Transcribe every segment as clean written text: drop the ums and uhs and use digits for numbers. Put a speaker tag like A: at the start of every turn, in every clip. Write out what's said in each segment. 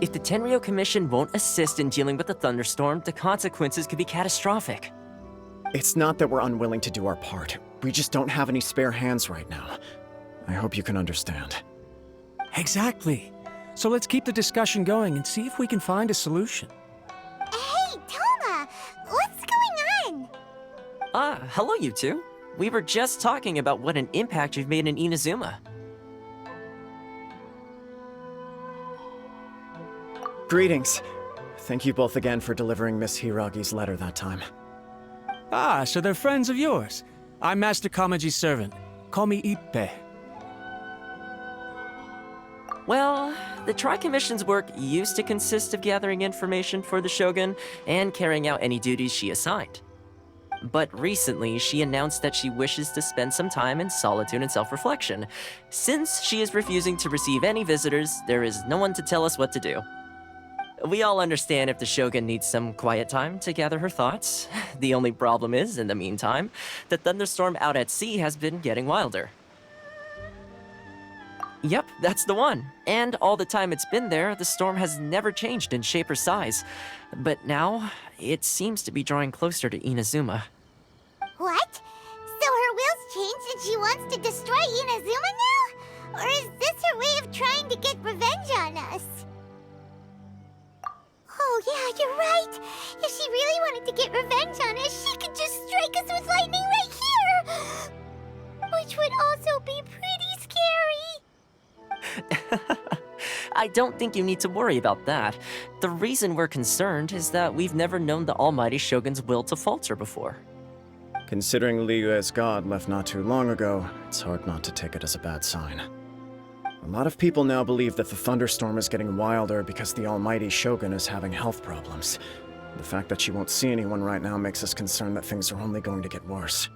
A: If the Tenryo Commission won't assist in dealing with the thunderstorm, the consequences could be catastrophic.
B: It's not that we're unwilling to do our part. We just don't have any spare hands right now. I hope you can understand.
C: Exactly. So let's keep the discussion going and see if we can find a solution.
D: Hey, Toma! What's going on?
A: Hello you two. We were just talking about what an impact you've made in Inazuma.
B: Greetings. Thank you both again for delivering Miss Hiragi's letter that time.
C: Ah, so they're friends of yours. I'm Master Kamaji's servant. Call me Ippe.
A: Well, the Tri-Commission's work used to consist of gathering information for the Shogun and carrying out any duties she assigned. But recently, she announced that she wishes to spend some time in solitude and self-reflection. Since she is refusing to receive any visitors, there is no one to tell us what to do. We all understand if the Shogun needs some quiet time to gather her thoughts. The only problem is, in the meantime, the thunderstorm out at sea has been getting wilder. Yep, that's the one. And all the time it's been there, the storm has never changed in shape or size. But now, it seems to be drawing closer to Inazuma.
D: What? So her will's changed and she wants to destroy Inazuma now? Or is this her way of trying to get revenge on us? Oh yeah, you're right. If she really wanted to get revenge on us, she could just strike us with lightning right here! Which would also be pretty scary.
A: I don't think you need to worry about that. The reason we're concerned is that we've never known the Almighty Shogun's will to falter before.
B: Considering Liyue's god left not too long ago, it's hard not to take it as a bad sign. A lot of people now believe that the thunderstorm is getting wilder because the Almighty Shogun is having health problems. The fact that she won't see anyone right now makes us concerned that things are only going to get worse.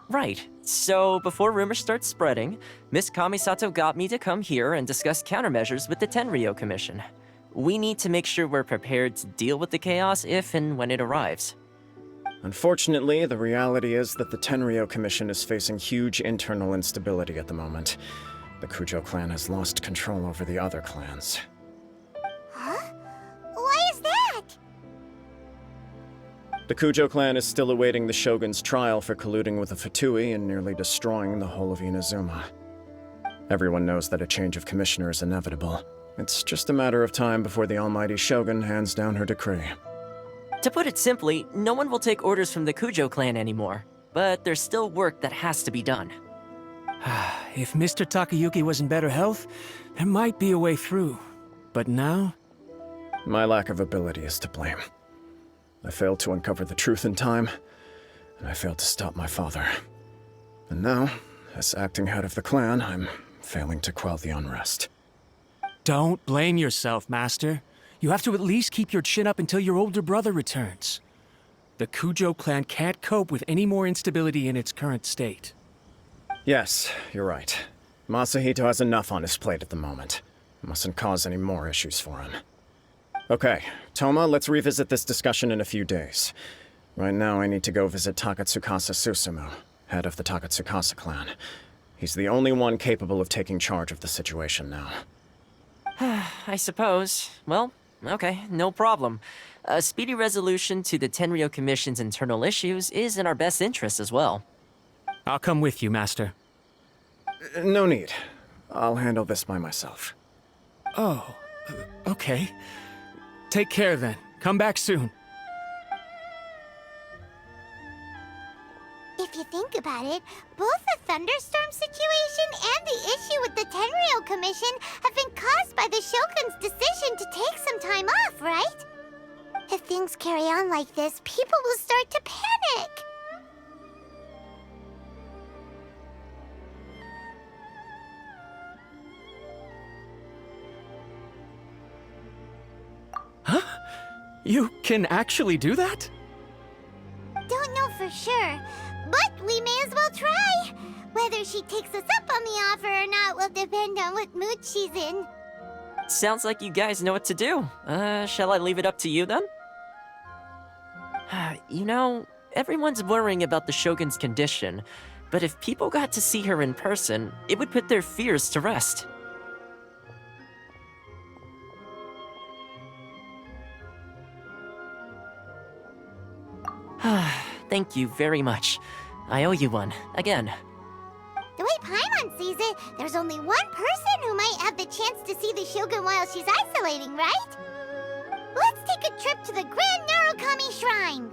A: Right. So, before rumors start spreading, Miss Kamisato got me to come here and discuss countermeasures with the Tenryo Commission. We need to make sure we're prepared to deal with the chaos if and when it arrives.
B: Unfortunately, the reality is that the Tenryo Commission is facing huge internal instability at the moment. The Kujo clan has lost control over the other clans.
D: Huh? Why is that?
B: The Kujo clan is still awaiting the Shogun's trial for colluding with the Fatui and nearly destroying the whole of Inazuma. Everyone knows that a change of commissioner is inevitable. It's just a matter of time before the Almighty Shogun hands down her decree.
A: To put it simply, no one will take orders from the Kujo clan anymore. But there's still work that has to be done.
C: If Mr. Takayuki was in better health, there might be a way through. But now?
B: My lack of ability is to blame. I failed to uncover the truth in time, and I failed to stop my father. And now, as acting head of the clan, I'm failing to quell the unrest.
C: Don't blame yourself, Master. You have to at least keep your chin up until your older brother returns. The Kujo clan can't cope with any more instability in its current state.
B: Yes, you're right. Masahito has enough on his plate at the moment. Mustn't cause any more issues for him. Okay, Toma, let's revisit this discussion in a few days. Right now, I need to go visit Takatsukasa Susumu, head of the Takatsukasa clan. He's the only one capable of taking charge of the situation now.
A: I suppose. Well, okay, no problem. A speedy resolution to the Tenryo Commission's internal issues is in our best interest as well.
C: I'll come with you, Master.
B: No need. I'll handle this by myself.
C: Oh, okay. Take care then. Come back soon.
D: If you think about it, both the thunderstorm situation and the issue with the Tenryo Commission have been caused by the Shogun's decision to take some time off, right? If things carry on like this, people will start to panic.
C: Huh? You can actually do that?
D: Don't know for sure, but we may as well try. Whether she takes us up on the offer or not will depend on what mood she's in.
A: Sounds like you guys know what to do. Shall I leave it up to you then? You know, everyone's worrying about the Shogun's condition, but if people got to see her in person, it would put their fears to rest. Thank you very much. I owe you one, again.
D: The way Paimon sees it, there's only one person who might have the chance to see the Shogun while she's isolating, right? Let's take a trip to the Grand Narukami Shrine!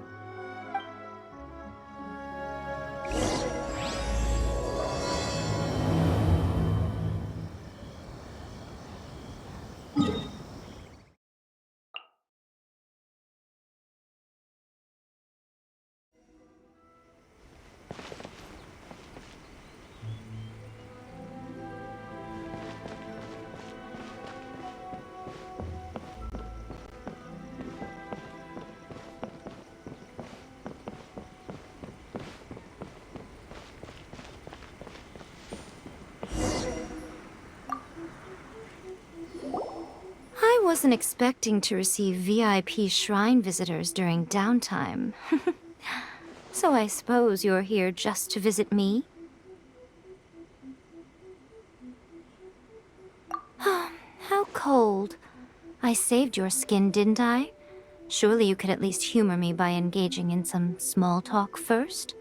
E: I wasn't expecting to receive VIP shrine visitors during downtime. So I suppose you're here just to visit me? How cold. I saved your skin, didn't I? Surely you could at least humor me by engaging in some small talk first?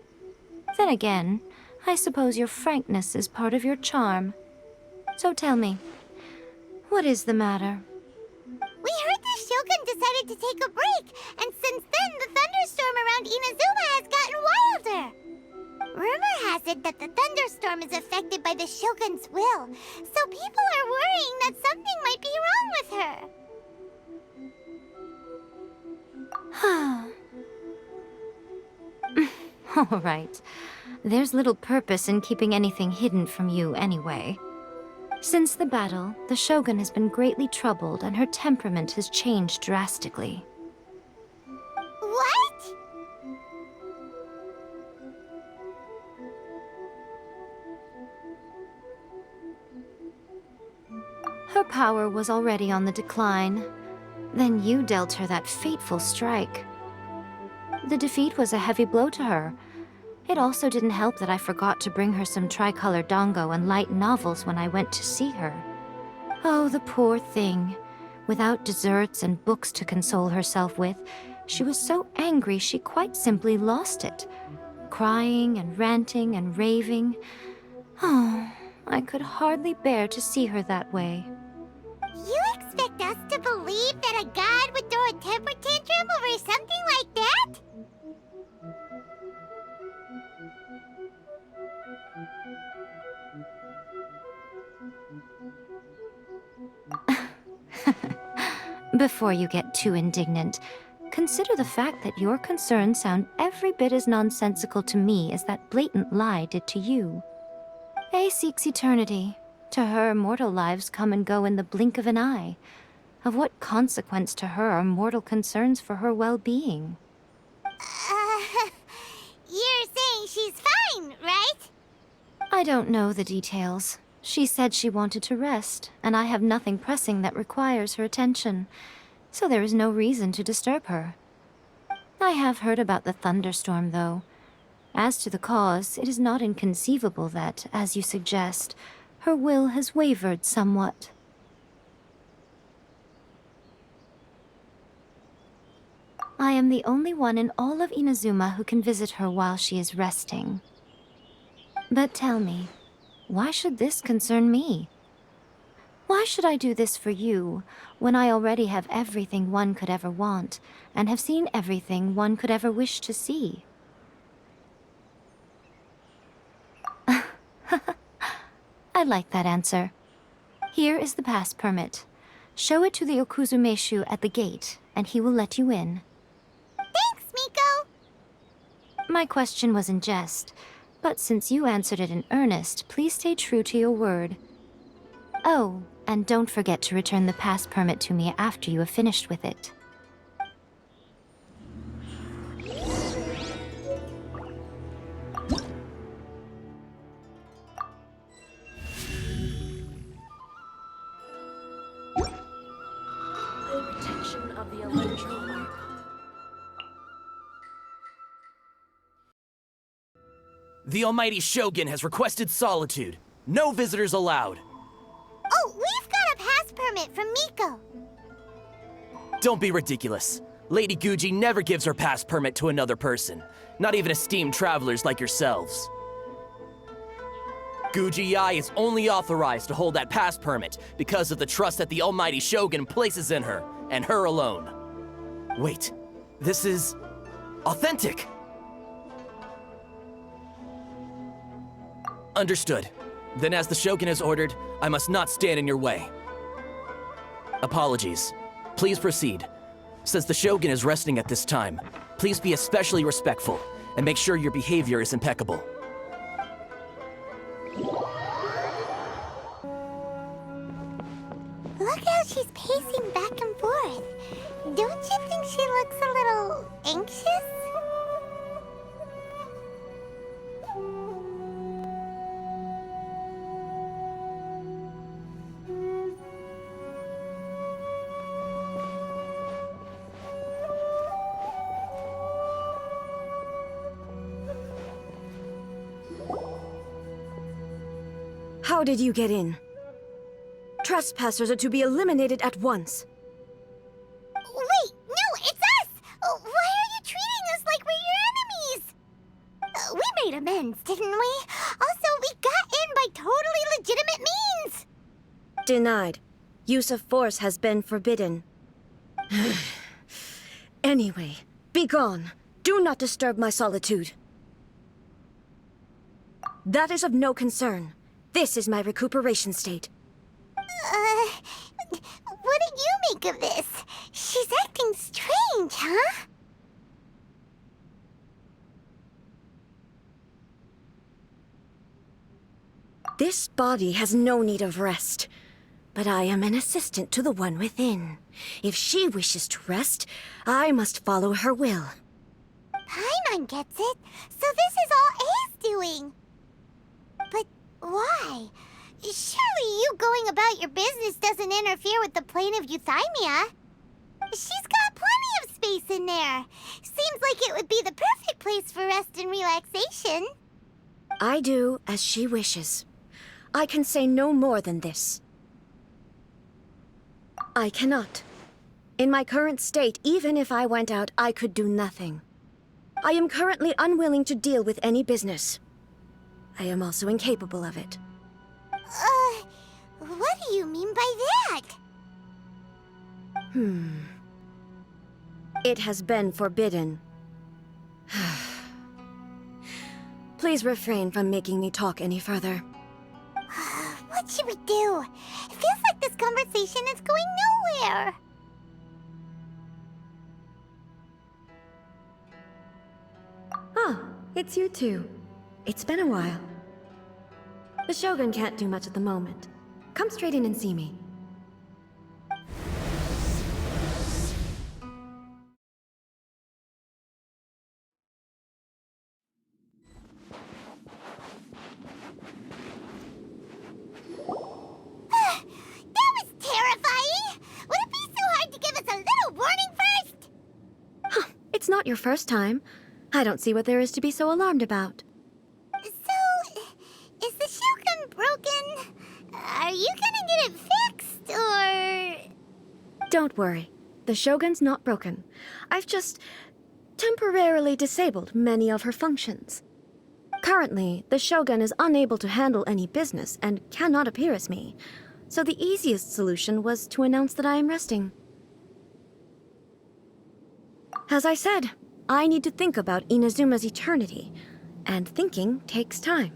E: Then again, I suppose your frankness is part of your charm. So tell me, what is the matter?
D: We heard the Shogun decided to take a break, and since then the thunderstorm around Inazuma has gotten wilder. Rumor has it that the thunderstorm is affected by the Shogun's will, so people are worrying that something might be wrong with her.
E: All right. There's little purpose in keeping anything hidden from you anyway. Since the battle, the Shogun has been greatly troubled and her temperament has changed drastically.
D: What?
E: Her power was already on the decline. Then you dealt her that fateful strike. The defeat was a heavy blow to her. It also didn't help that I forgot to bring her some tricolor dango and light novels when I went to see her. Oh, the poor thing. Without desserts and books to console herself with, she was so angry she quite simply lost it. Crying and ranting and raving. Oh, I could hardly bear to see her that way.
D: You expect us to believe that a god would throw a temper tantrum over something like that?
E: Before you get too indignant, consider the fact that your concerns sound every bit as nonsensical to me as that blatant lie did to you. A seeks eternity. To her, mortal lives come and go in the blink of an eye. Of what consequence to her are mortal concerns for her well-being?
D: You're saying she's fine, right?
E: I don't know the details. She said she wanted to rest, and I have nothing pressing that requires her attention, so there is no reason to disturb her. I have heard about the thunderstorm, though. As to the cause, it is not inconceivable that, as you suggest, her will has wavered somewhat. I am the only one in all of Inazuma who can visit her while she is resting. But tell me, why should this concern me? Why should I do this for you, when I already have everything one could ever want, and have seen everything one could ever wish to see? I like that answer. Here is the pass permit. Show it to the Okuzumeshu at the gate, and he will let you in.
D: Thanks, Miko!
E: My question was in jest, but since you answered it in earnest, please stay true to your word. Oh, and don't forget to return the pass permit to me after you have finished with it.
A: Protection of the electro.
F: The Almighty Shogun has requested solitude. No visitors allowed.
D: Oh, we've got a pass permit from Miko.
F: Don't be ridiculous. Lady Guji never gives her pass permit to another person, not even esteemed travelers like yourselves. Guji Ai is only authorized to hold that pass permit because of the trust that the Almighty Shogun places in her, and her alone. Wait, this is authentic. Understood. Then as the Shogun has ordered, I must not stand in your way. Apologies. Please proceed. Since the Shogun is resting at this time, please be especially respectful and make sure your behavior is impeccable.
D: Look how she's pacing back and forth. Don't you think she looks a little anxious?
G: How did you get in? Trespassers are to be eliminated at once.
D: Wait, no, it's us! Why are you treating us like we're your enemies? We made amends, didn't we? Also, we got in by totally legitimate means!
G: Denied. Use of force has been forbidden. Anyway, be gone. Do not disturb my solitude. That is of no concern. This is my recuperation state.
D: What do you make of this? She's acting strange, huh?
G: This body has no need of rest. But I am an assistant to the one within. If she wishes to rest, I must follow her will.
D: Paimon gets it. So this is all A's doing. But why? Surely you going about your business doesn't interfere with the plane of euthymia. She's got plenty of space in there. Seems like it would be the perfect place for rest and relaxation.
G: I do as she wishes. I can say no more than this. I cannot. In my current state, even if I went out, I could do nothing. I am currently unwilling to deal with any business. I am also incapable of it.
D: What do you mean by that?
G: It has been forbidden. Please refrain from making me talk any further.
D: What should we do? It feels like this conversation is going nowhere.
G: Ah, it's you two. It's been a while. The Shogun can't do much at the moment. Come straight in and see me.
D: That was terrifying! Would it be so hard to give us a little warning first?
G: It's not your first time. I don't see what there is to be so alarmed about.
D: So, is the Shogun broken? Are you gonna get it fixed, or...?
G: Don't worry. The Shogun's not broken. I've just temporarily disabled many of her functions. Currently, the Shogun is unable to handle any business and cannot appear as me. So the easiest solution was to announce that I am resting. As I said, I need to think about Inazuma's eternity, and thinking takes time.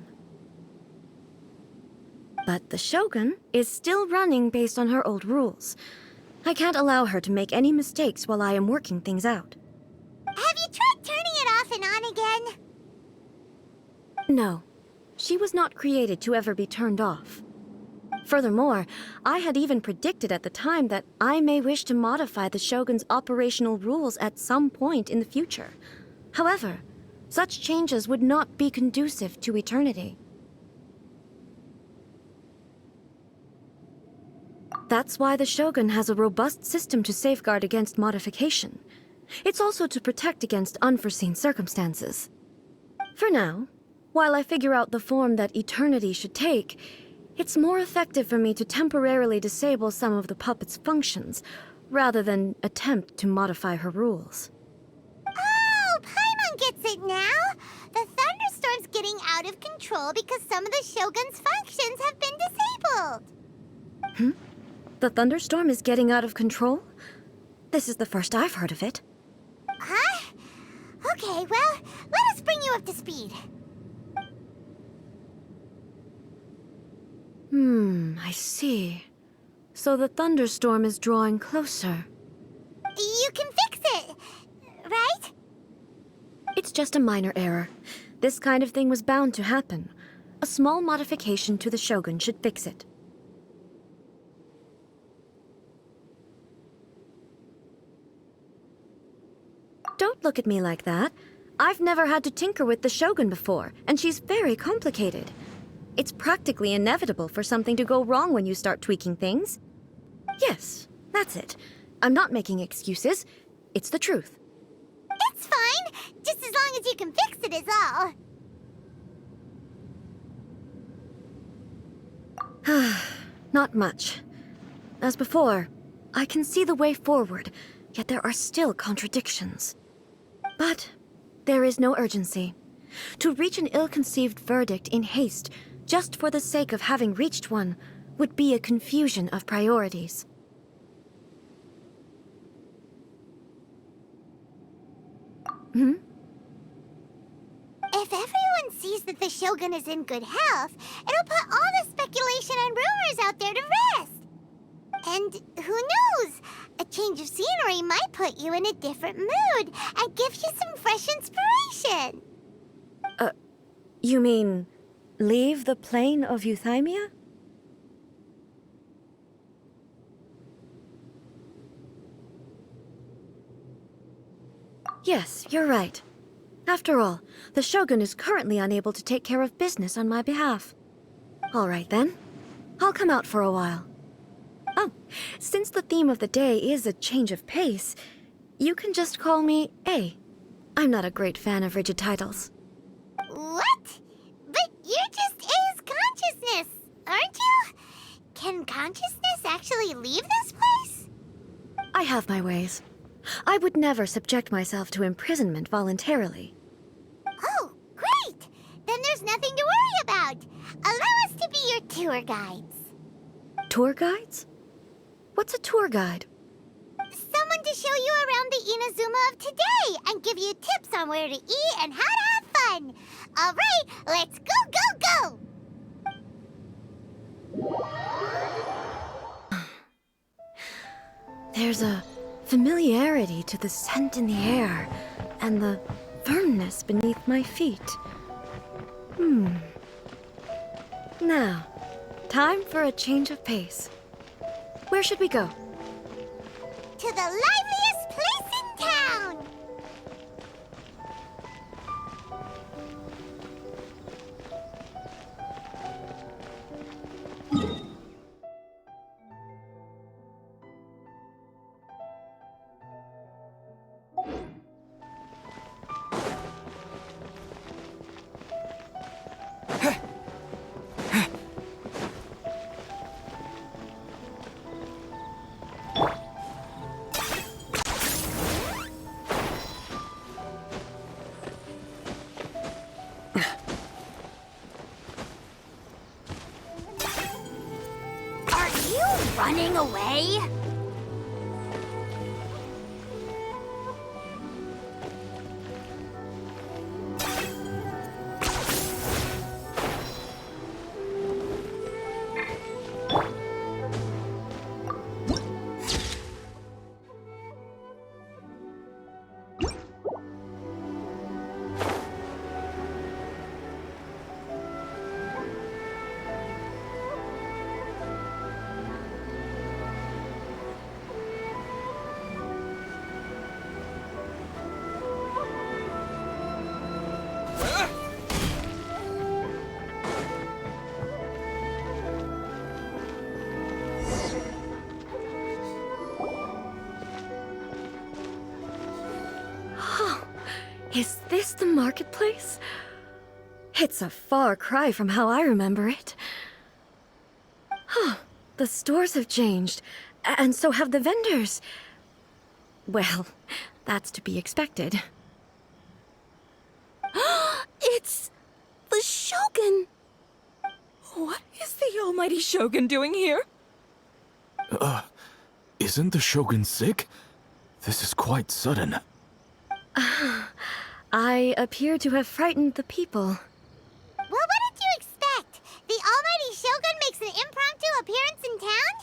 G: But the Shogun is still running based on her old rules. I can't allow her to make any mistakes while I am working things out.
D: Have you tried turning it off and on again?
G: No, she was not created to ever be turned off. Furthermore, I had even predicted at the time that I may wish to modify the Shogun's operational rules at some point in the future. However, such changes would not be conducive to eternity. That's why the Shogun has a robust system to safeguard against modification. It's also to protect against unforeseen circumstances. For now, while I figure out the form that eternity should take, it's more effective for me to temporarily disable some of the puppet's functions, rather than attempt to modify her rules.
D: Oh, Paimon gets it now! The thunderstorm's getting out of control because some of the Shogun's functions have been disabled.
G: The thunderstorm is getting out of control? This is the first I've heard of it.
D: Huh? Okay, well, let us bring you up to speed.
G: I see. So the thunderstorm is drawing closer.
D: You can fix it, right?
G: It's just a minor error. This kind of thing was bound to happen. A small modification to the Shogun should fix it. Don't look at me like that. I've never had to tinker with the Shogun before, and she's very complicated. It's practically inevitable for something to go wrong when you start tweaking things. Yes, that's it. I'm not making excuses. It's the truth.
D: It's fine, just as long as you can fix it is all.
G: Not much. As before, I can see the way forward, yet there are still contradictions. But there is no urgency. To reach an ill-conceived verdict in haste, just for the sake of having reached one, would be a confusion of priorities.
D: If everyone sees that the Shogun is in good health, it'll put all the speculation and rumors out there to rest. And who knows? A change of scenery might put you in a different mood and give you some fresh inspiration.
G: You mean, leave the plane of euthymia? Yes, you're right. After all, the Shogun is currently unable to take care of business on my behalf. All right then. I'll come out for a while. Oh, since the theme of the day is a change of pace, you can just call me A. I'm not a great fan of rigid titles.
D: What? But you're just A's consciousness, aren't you? Can consciousness actually leave this place?
G: I have my ways. I would never subject myself to imprisonment voluntarily.
D: Oh, great! Then there's nothing to worry about. Allow us to be your tour guides.
G: Tour guides? What's a tour guide?
D: Someone to show you around the Inazuma of today and give you tips on where to eat and how to have fun. All right, let's go, go, go!
G: There's a familiarity to the scent in the air and the firmness beneath my feet. Now, time for a change of pace. Where should we go?
D: To the liveliest place in town! Running away?
G: Is this the marketplace? It's a far cry from how I remember it. The stores have changed, and so have the vendors. Well, that's to be expected. It's the Shogun!
H: What is the almighty Shogun doing here?
I: Isn't the Shogun sick? This is quite sudden.
G: I appear to have frightened the people.
D: Well, what did you expect? The almighty Shogun makes an impromptu appearance in town?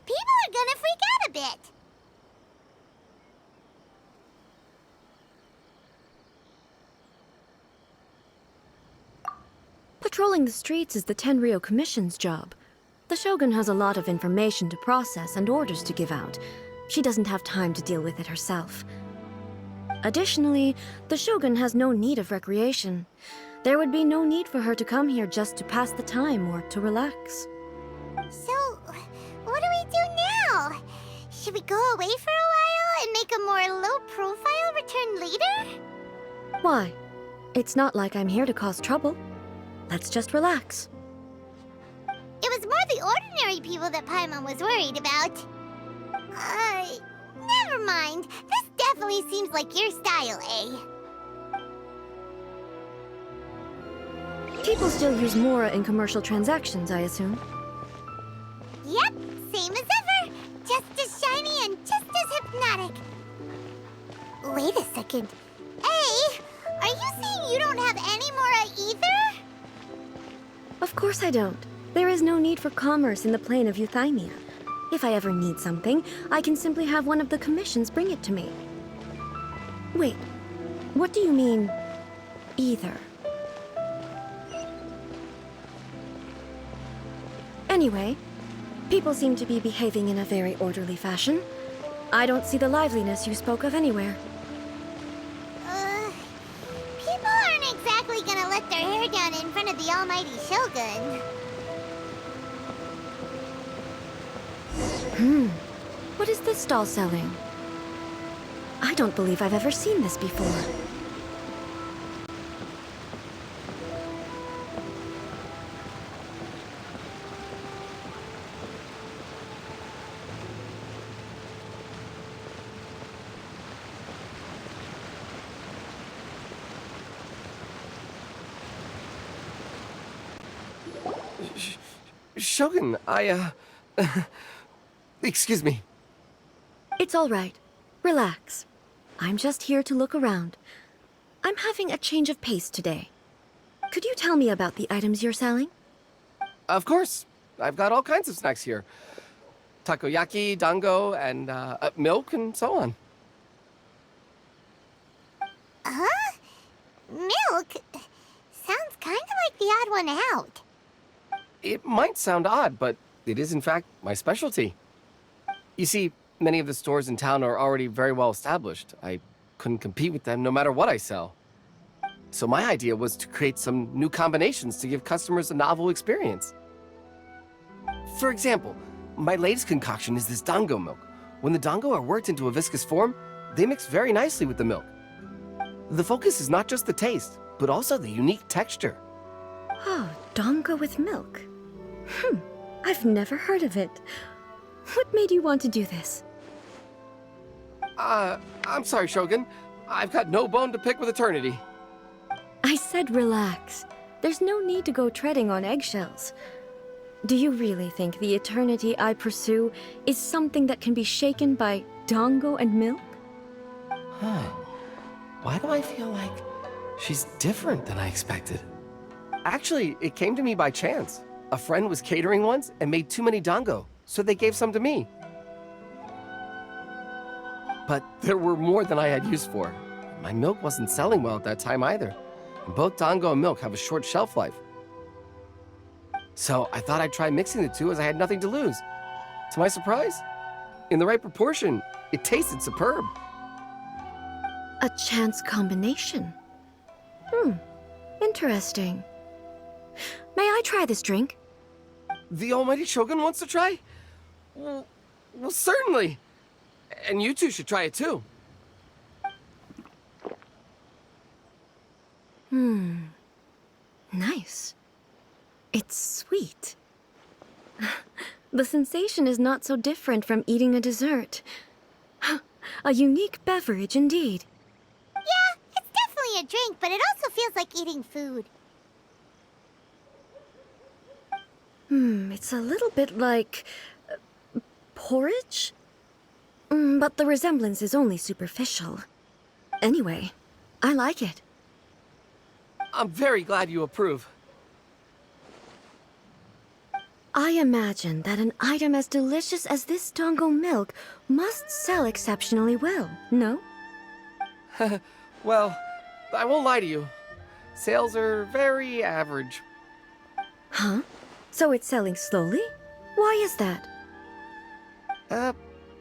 D: People are gonna freak out a bit.
G: Patrolling the streets is the Tenryou Commission's job. The Shogun has a lot of information to process and orders to give out. She doesn't have time to deal with it herself. Additionally, the Shogun has no need of recreation. There would be no need for her to come here just to pass the time or to relax.
D: So, what do we do now? Should we go away for a while and make a more low-profile return later?
G: Why? It's not like I'm here to cause trouble. Let's just relax.
D: It was more the ordinary people that Paimon was worried about. Never mind. This definitely seems like your style, eh?
G: People still use Mora in commercial transactions, I assume.
D: Yep, same as ever. Just as shiny and just as hypnotic. Wait a second. Hey, are you saying you don't have any Mora either?
G: Of course I don't. There is no need for commerce in the plane of Euthymia. If I ever need something, I can simply have one of the commissions bring it to me. Wait, what do you mean, either? Anyway, people seem to be behaving in a very orderly fashion. I don't see the liveliness you spoke of anywhere.
D: People aren't exactly gonna let their hair down in front of the almighty Shogun.
G: What is this stall selling? I don't believe I've ever seen this before.
F: Shogun, excuse me.
G: It's all right. Relax. I'm just here to look around. I'm having a change of pace today. Could you tell me about the items you're selling?
F: Of course. I've got all kinds of snacks here. Takoyaki, dango, and milk, and so on.
D: Huh? Milk? Sounds kind of like the odd one out.
F: It might sound odd, but it is in fact my specialty. You see, many of the stores in town are already very well established. I couldn't compete with them no matter what I sell. So my idea was to create some new combinations to give customers a novel experience. For example, my latest concoction is this dango milk. When the dango are worked into a viscous form, they mix very nicely with the milk. The focus is not just the taste, but also the unique texture.
G: Oh, dango with milk. I've never heard of it. What made you want to do this?
F: I'm sorry, Shogun. I've got no bone to pick with eternity.
G: I said relax. There's no need to go treading on eggshells. Do you really think the eternity I pursue is something that can be shaken by dango and milk?
F: Why do I feel like she's different than I expected? Actually, it came to me by chance. A friend was catering once and made too many dango, so they gave some to me. But there were more than I had use for. My milk wasn't selling well at that time either. And both dango and milk have a short shelf life. So I thought I'd try mixing the two as I had nothing to lose. To my surprise, in the right proportion, it tasted superb.
G: A chance combination. Interesting. May I try this drink?
F: The almighty Shogun wants to try? Well, certainly. And you two should try it too.
G: Nice. It's sweet. The sensation is not so different from eating a dessert. A unique beverage indeed.
D: Yeah, it's definitely a drink, but it also feels like eating food.
G: It's a little bit like porridge? But the resemblance is only superficial. Anyway, I like it.
F: I'm very glad you approve.
G: I imagine that an item as delicious as this Dongo milk must sell exceptionally well, no?
F: Well, I won't lie to you. Sales are very average.
G: Huh? So it's selling slowly? Why is that?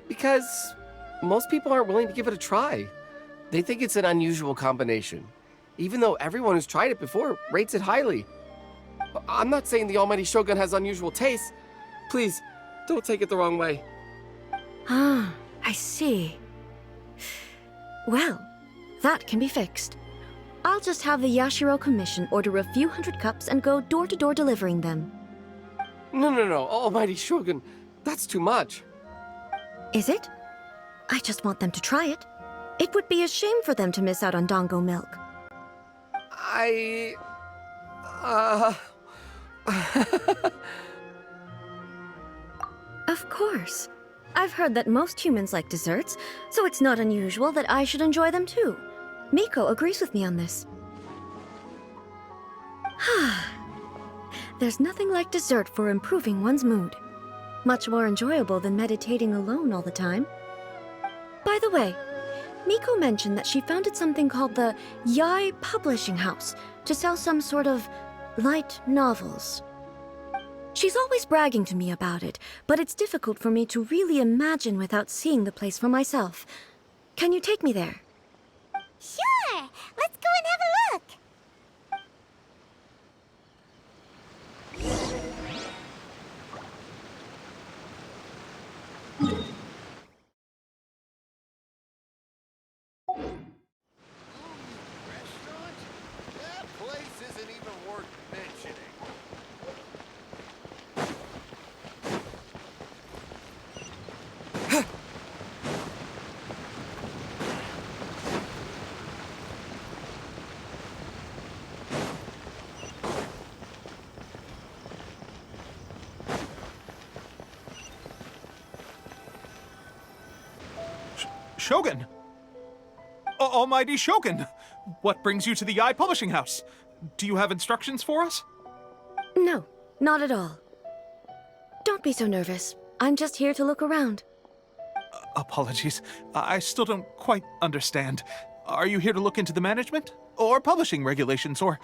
F: Because most people aren't willing to give it a try. They think it's an unusual combination, even though everyone who's tried it before rates it highly. I'm not saying the Almighty Shogun has unusual tastes. Please, don't take it the wrong way.
G: Ah, I see. Well, that can be fixed. I'll just have the Yashiro Commission order a few hundred cups and go door-to-door delivering them.
F: No, Almighty Shogun, that's too much.
G: Is it? I just want them to try it. It would be a shame for them to miss out on Dongo milk. Of course. I've heard that most humans like desserts, so it's not unusual that I should enjoy them too. Miko agrees with me on this. There's nothing like dessert for improving one's mood. Much more enjoyable than meditating alone all the time. By the way, Miko mentioned that she founded something called the Yai Publishing House to sell some sort of light novels. She's always bragging to me about it, but it's difficult for me to really imagine without seeing the place for myself. Can you take me there?
D: Sure! Let's go and have a look!
J: Restaurant? That place isn't even worth mentioning.
C: Shogun! Almighty Shogun! What brings you to the Yai Publishing House? Do you have instructions for us?
G: No, not at all. Don't be so nervous. I'm just here to look around.
C: Apologies. I still don't quite understand. Are you here to look into the management? Or publishing regulations? Or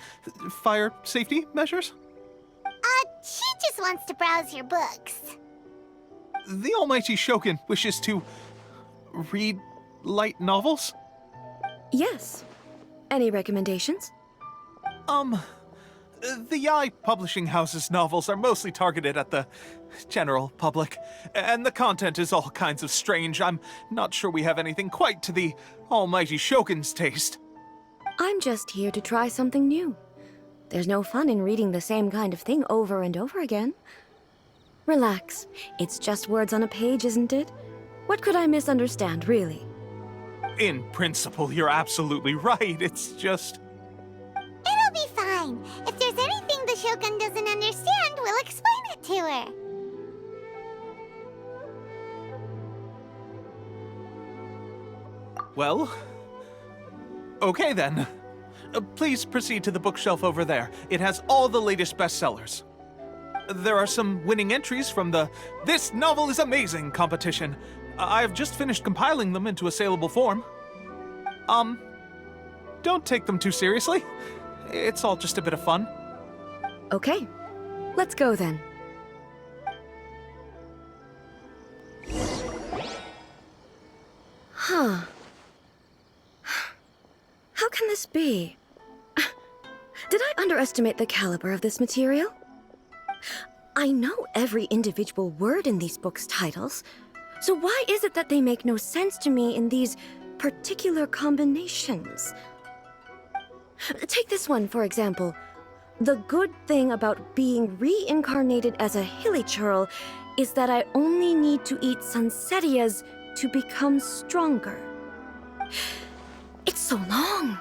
C: fire safety measures?
D: She just wants to browse your books.
C: The Almighty Shogun wishes to read light novels?
G: Yes. Any recommendations?
C: The Yai Publishing House's novels are mostly targeted at the general public, and the content is all kinds of strange. I'm not sure we have anything quite to the Almighty Shogun's taste.
G: I'm just here to try something new. There's no fun in reading the same kind of thing over and over again. Relax. It's just words on a page, isn't it? What could I misunderstand, really?
C: In principle, you're absolutely right. It's just...
D: It'll be fine. If there's anything the Shogun doesn't understand, we'll explain it to her.
C: Well... Okay then. Please proceed to the bookshelf over there. It has all the latest bestsellers. There are some winning entries from the This Novel is Amazing competition. I've just finished compiling them into a saleable form. Don't take them too seriously. It's all just a bit of fun.
G: Okay. Let's go then. Huh. How can this be? Did I underestimate the caliber of this material? I know every individual word in these books' titles, so why is it that they make no sense to me in these particular combinations? Take this one, for example. The good thing about being reincarnated as a hilly churl is that I only need to eat Sansetias to become stronger. It's so long.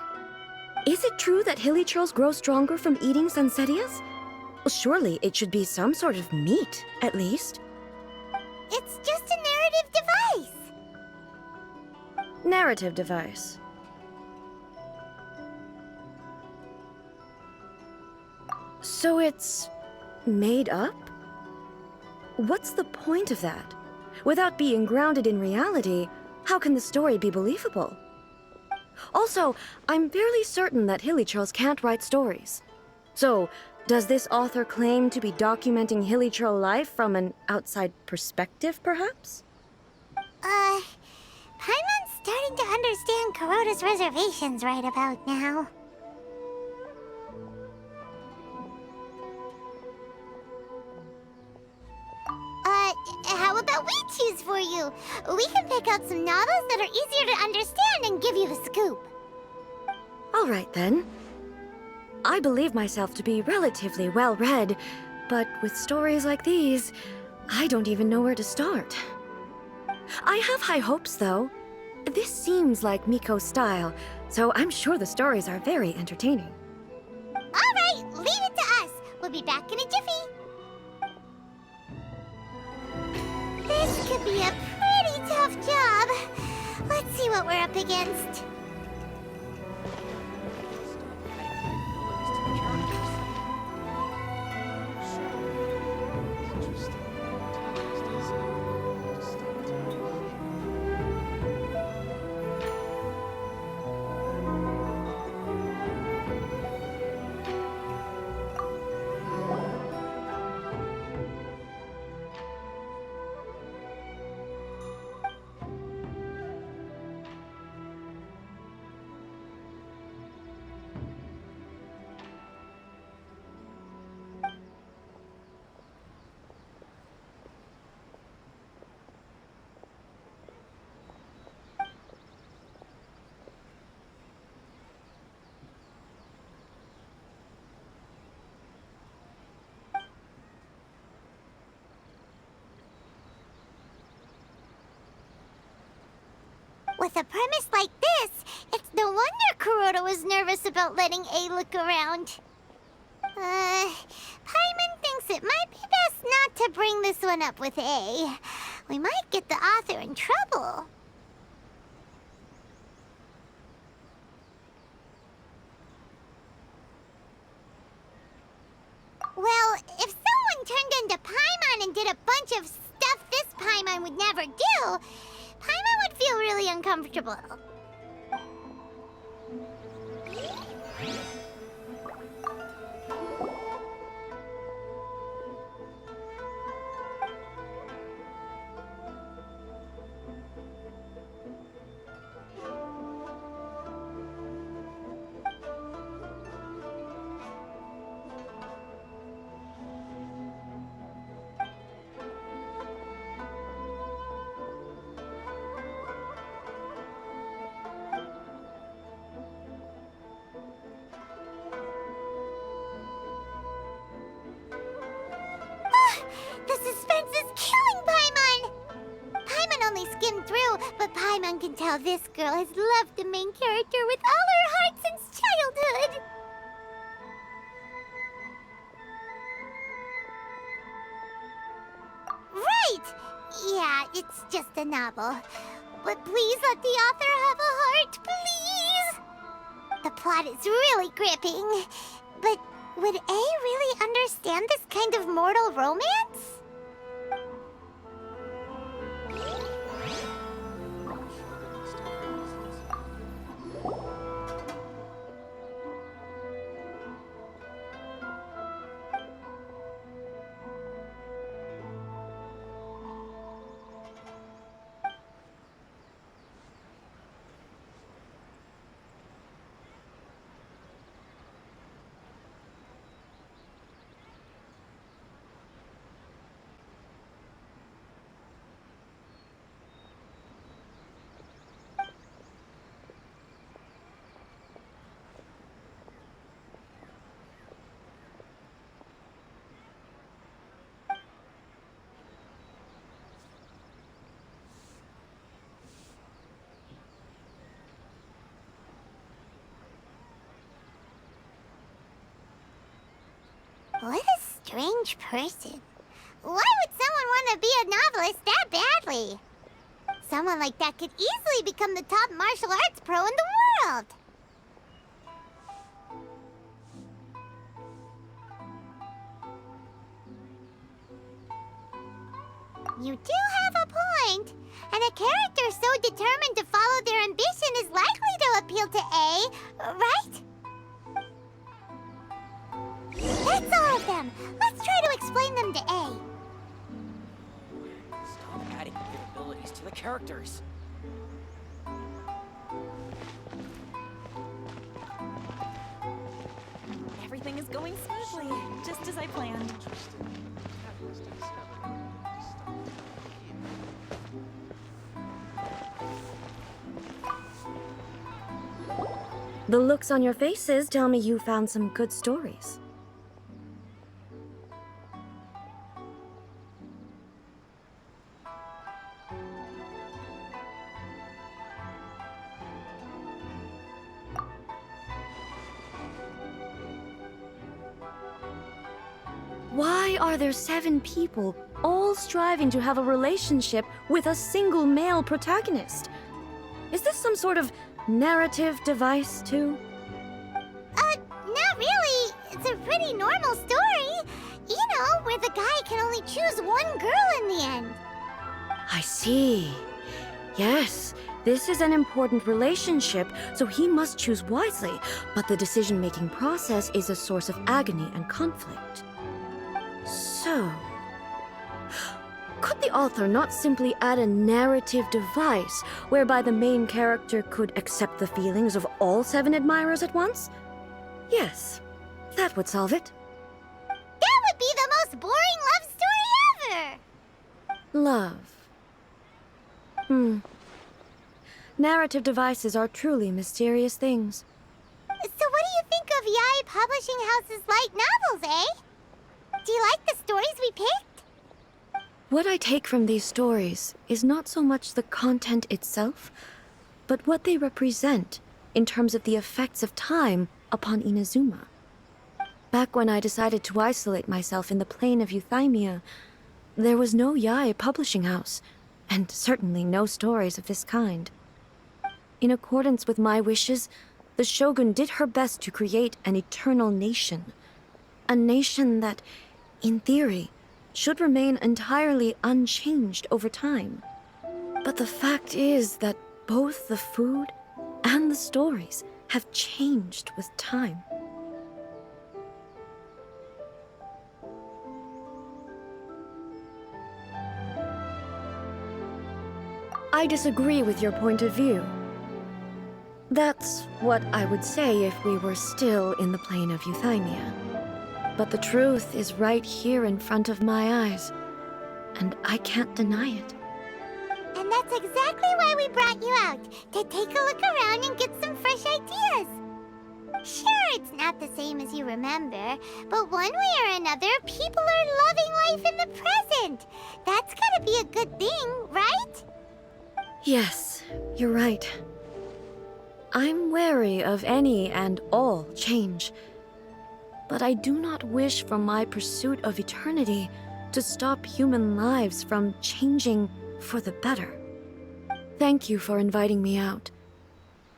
G: Is it true that hilichurls grow stronger from eating Sansetias? Well, surely it should be some sort of meat, at least.
D: It's just a narrative device.
G: Narrative device. So it's made up? What's the point of that? Without being grounded in reality, how can the story be believable? Also, I'm fairly certain that hilichurls can't write stories. So, does this author claim to be documenting hilichurl life from an outside perspective, perhaps?
D: Paimon's starting to understand Kuroda's reservations right about now. How about we choose for you? We can pick out some novels that are easier to understand and give you the scoop.
G: All right, then. I believe myself to be relatively well-read, but with stories like these, I don't even know where to start. I have high hopes, though. This seems like Miko's style, so I'm sure the stories are very entertaining.
D: All right, leave it to us. We'll be back in a jiffy. This could be a pretty tough job. Let's see what we're up against. With a premise like this, it's no wonder Kuroda was nervous about letting A look around. Paimon thinks it might be best not to bring this one up with A. We might get the author in trouble. Well, if someone turned into Paimon and did a bunch of stuff this Paimon would never do, Paimon would feel really uncomfortable. The suspense is killing Paimon! Paimon only skimmed through, but Paimon can tell this girl has loved the main character with all her heart since childhood. Right! Yeah, it's just a novel. But please let the author have a heart, please! The plot is really gripping. But would A really understand this kind of mortal romance? What a strange person. Why would someone want to be a novelist that badly? Someone like that could easily become the top martial arts pro in the world. You do have a point. And a character so determined to follow their ambition is likely to appeal to A, right? That's all of them. Let's try to explain them to A.
A: Stop adding good abilities to the characters.
H: Everything is going smoothly, just as I planned.
G: The looks on your faces tell me you found some good stories. Why are there 7 people all striving to have a relationship with a single male protagonist? Is this some sort of narrative device, too?
D: Not really. It's a pretty normal story. You know, where the guy can only choose one girl in the end.
G: I see. Yes, this is an important relationship, so he must choose wisely, but the decision-making process is a source of agony and conflict. So, could the author not simply add a narrative device whereby the main character could accept the feelings of all 7 admirers at once? Yes, that would solve it.
D: That would be the most boring love story ever!
G: Love. Narrative devices are truly mysterious things.
D: So what do you think of Yae Publishing House's light novels, eh? Do you like the stories we picked?
G: What I take from these stories is not so much the content itself, but what they represent in terms of the effects of time upon Inazuma. Back when I decided to isolate myself in the plane of Euthymia, there was no Yae Publishing House, and certainly no stories of this kind. In accordance with my wishes, the Shogun did her best to create an eternal nation. A nation that, in theory, should remain entirely unchanged over time. But the fact is that both the food and the stories have changed with time. I disagree with your point of view. That's what I would say if we were still in the plane of Euthymia. But the truth is right here in front of my eyes, and I can't deny it.
D: And that's exactly why we brought you out, to take a look around and get some fresh ideas. Sure, it's not the same as you remember, but one way or another, people are loving life in the present. That's gotta be a good thing, right?
G: Yes, you're right. I'm wary of any and all change, but I do not wish for my pursuit of eternity to stop human lives from changing for the better. Thank you for inviting me out.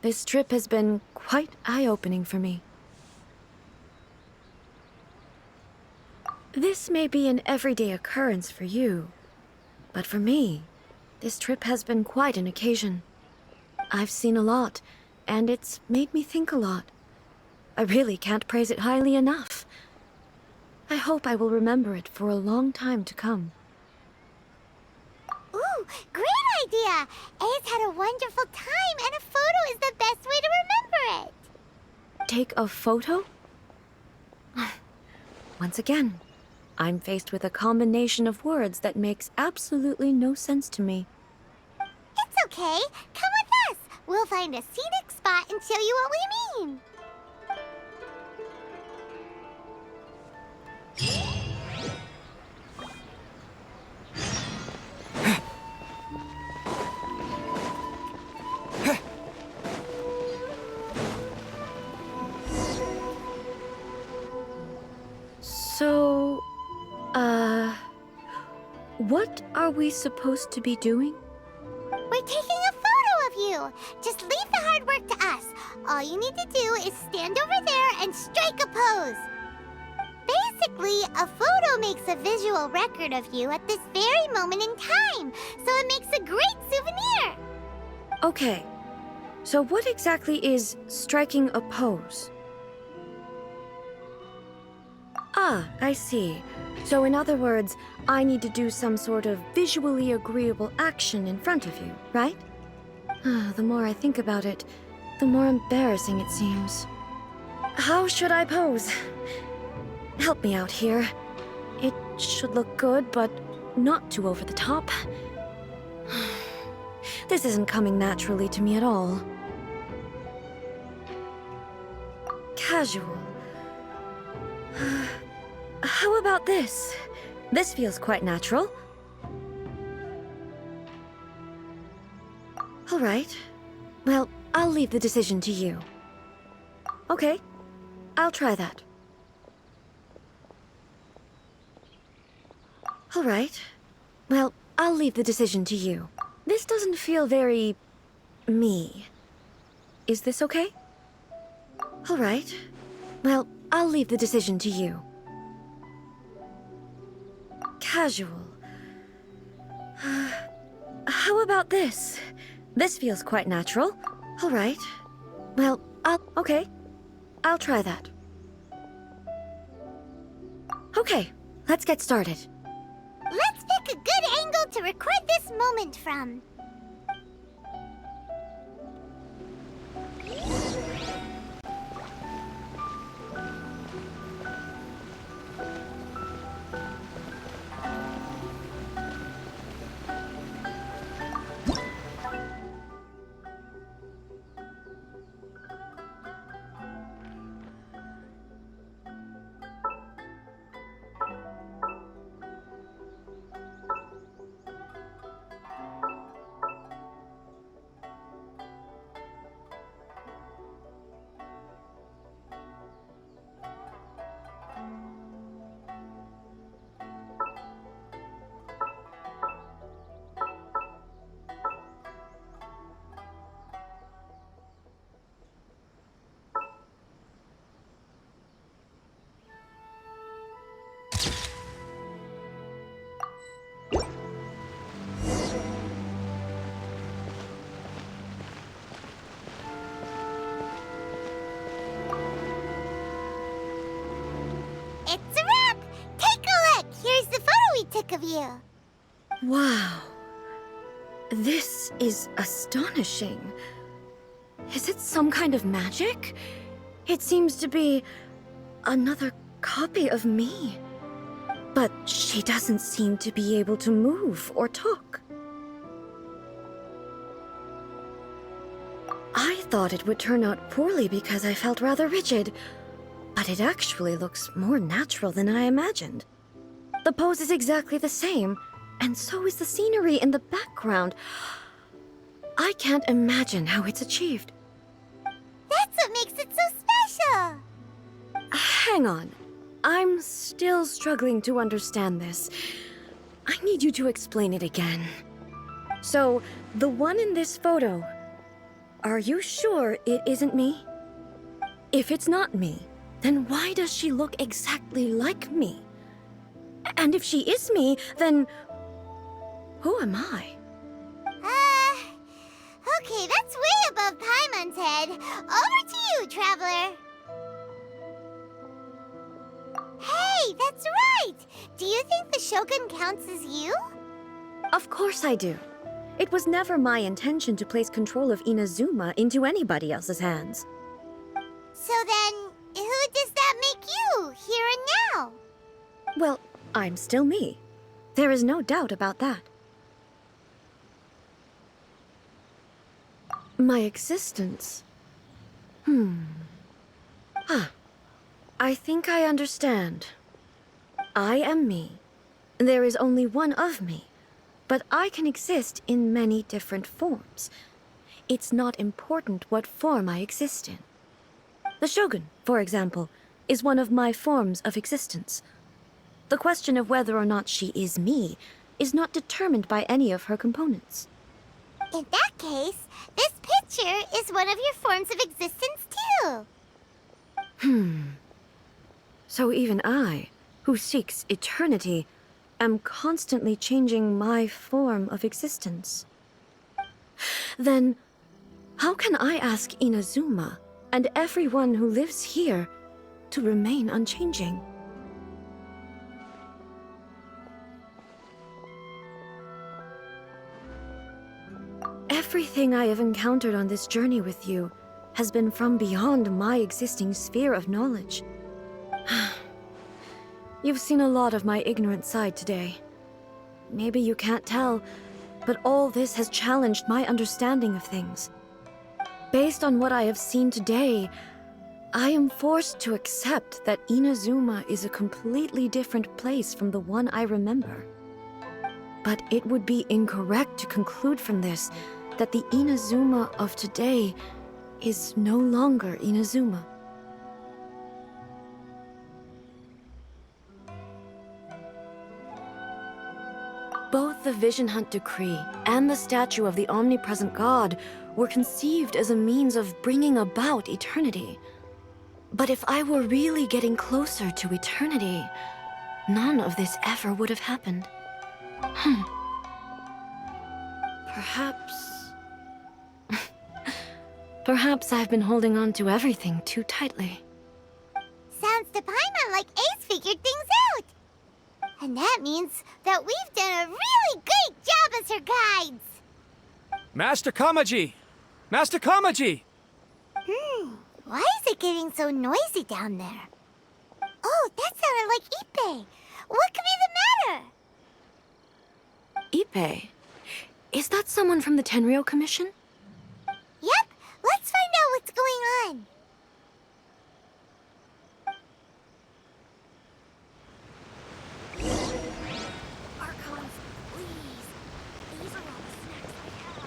G: This trip has been quite eye-opening for me. This may be an everyday occurrence for you, but for me, this trip has been quite an occasion. I've seen a lot, and it's made me think a lot. I really can't praise it highly enough. I hope I will remember it for a long time to come.
D: Ooh, great idea! A's had a wonderful time, and a photo is the best way to remember it.
G: Take a photo? Once again, I'm faced with a combination of words that makes absolutely no sense to me.
D: It's okay. Come with us. We'll find a scenic spot and show you what we mean.
G: So, What are we supposed to be doing?
D: We're taking a photo of you. Just leave the hard work to us. All you need to do is stand over there and strike a pose. Basically, a photo makes a visual record of you at this very moment in time, so it makes a great souvenir.
G: Okay, so what exactly is striking a pose? Ah, I see. So in other words, I need to do some sort of visually agreeable action in front of you, right? The more I think about it, the more embarrassing it seems. How should I pose? Help me out here. It should look good, but not too over the top. This isn't coming naturally to me at all. Casual. How about this? This feels quite natural. All right. Well, I'll leave the decision to you. Okay, I'll try that. All right. Well, I'll leave the decision to you. This doesn't feel very... me. Is this okay? All right. Well, I'll leave the decision to you. Casual. How about this? This feels quite natural. All right. Well, okay. I'll try that. Okay, let's get started.
D: Let's pick a good angle to record this moment from. It's a wrap! Take a look! Here's the photo we took of you.
G: Wow. This is astonishing. Is it some kind of magic? It seems to be another copy of me. But she doesn't seem to be able to move or talk. I thought it would turn out poorly because I felt rather rigid, but it actually looks more natural than I imagined. The pose is exactly the same, and so is the scenery in the background. I can't imagine how it's achieved.
D: That's what makes it so special.
G: Hang on. I'm still struggling to understand this. I need you to explain it again. So, the one in this photo, are you sure it isn't me? If it's not me, then why does she look exactly like me? And if she is me, then who am I?
D: Okay, that's way above Paimon's head. Over to you, Traveler. Hey, that's right! Do you think the Shogun counts as you?
G: Of course I do. It was never my intention to place control of Inazuma into anybody else's hands.
D: So then, who does that make you, here and now?
G: Well, I'm still me. There is no doubt about that. My existence? I think I understand. I am me. There is only one of me, but I can exist in many different forms. It's not important what form I exist in. The Shogun, for example, is one of my forms of existence. The question of whether or not she is me is not determined by any of her components.
D: In that case, this picture is one of your forms of existence too.
G: So even I, who seeks eternity, am constantly changing my form of existence. Then, how can I ask Inazuma and everyone who lives here to remain unchanging? Everything I have encountered on this journey with you has been from beyond my existing sphere of knowledge. You've seen a lot of my ignorant side today. Maybe you can't tell, but all this has challenged my understanding of things. Based on what I have seen today, I am forced to accept that Inazuma is a completely different place from the one I remember. But it would be incorrect to conclude from this that the Inazuma of today is no longer Inazuma. Both the Vision Hunt Decree and the statue of the omnipresent God were conceived as a means of bringing about eternity. But if I were really getting closer to eternity, none of this ever would have happened. Perhaps... Perhaps I've been holding on to everything too tightly.
D: Sounds to Paimon like Ace figured things out. And that means that we've done a really great job as her guides.
I: Master Kamaji! Master Kamaji!
D: Why is it getting so noisy down there? Oh, that sounded like Ippei. What could be the matter?
G: Ippei? Is that someone from the Tenryou Commission?
D: Yep, let's find out what's going on. Archons, please. These are all the snacks I have.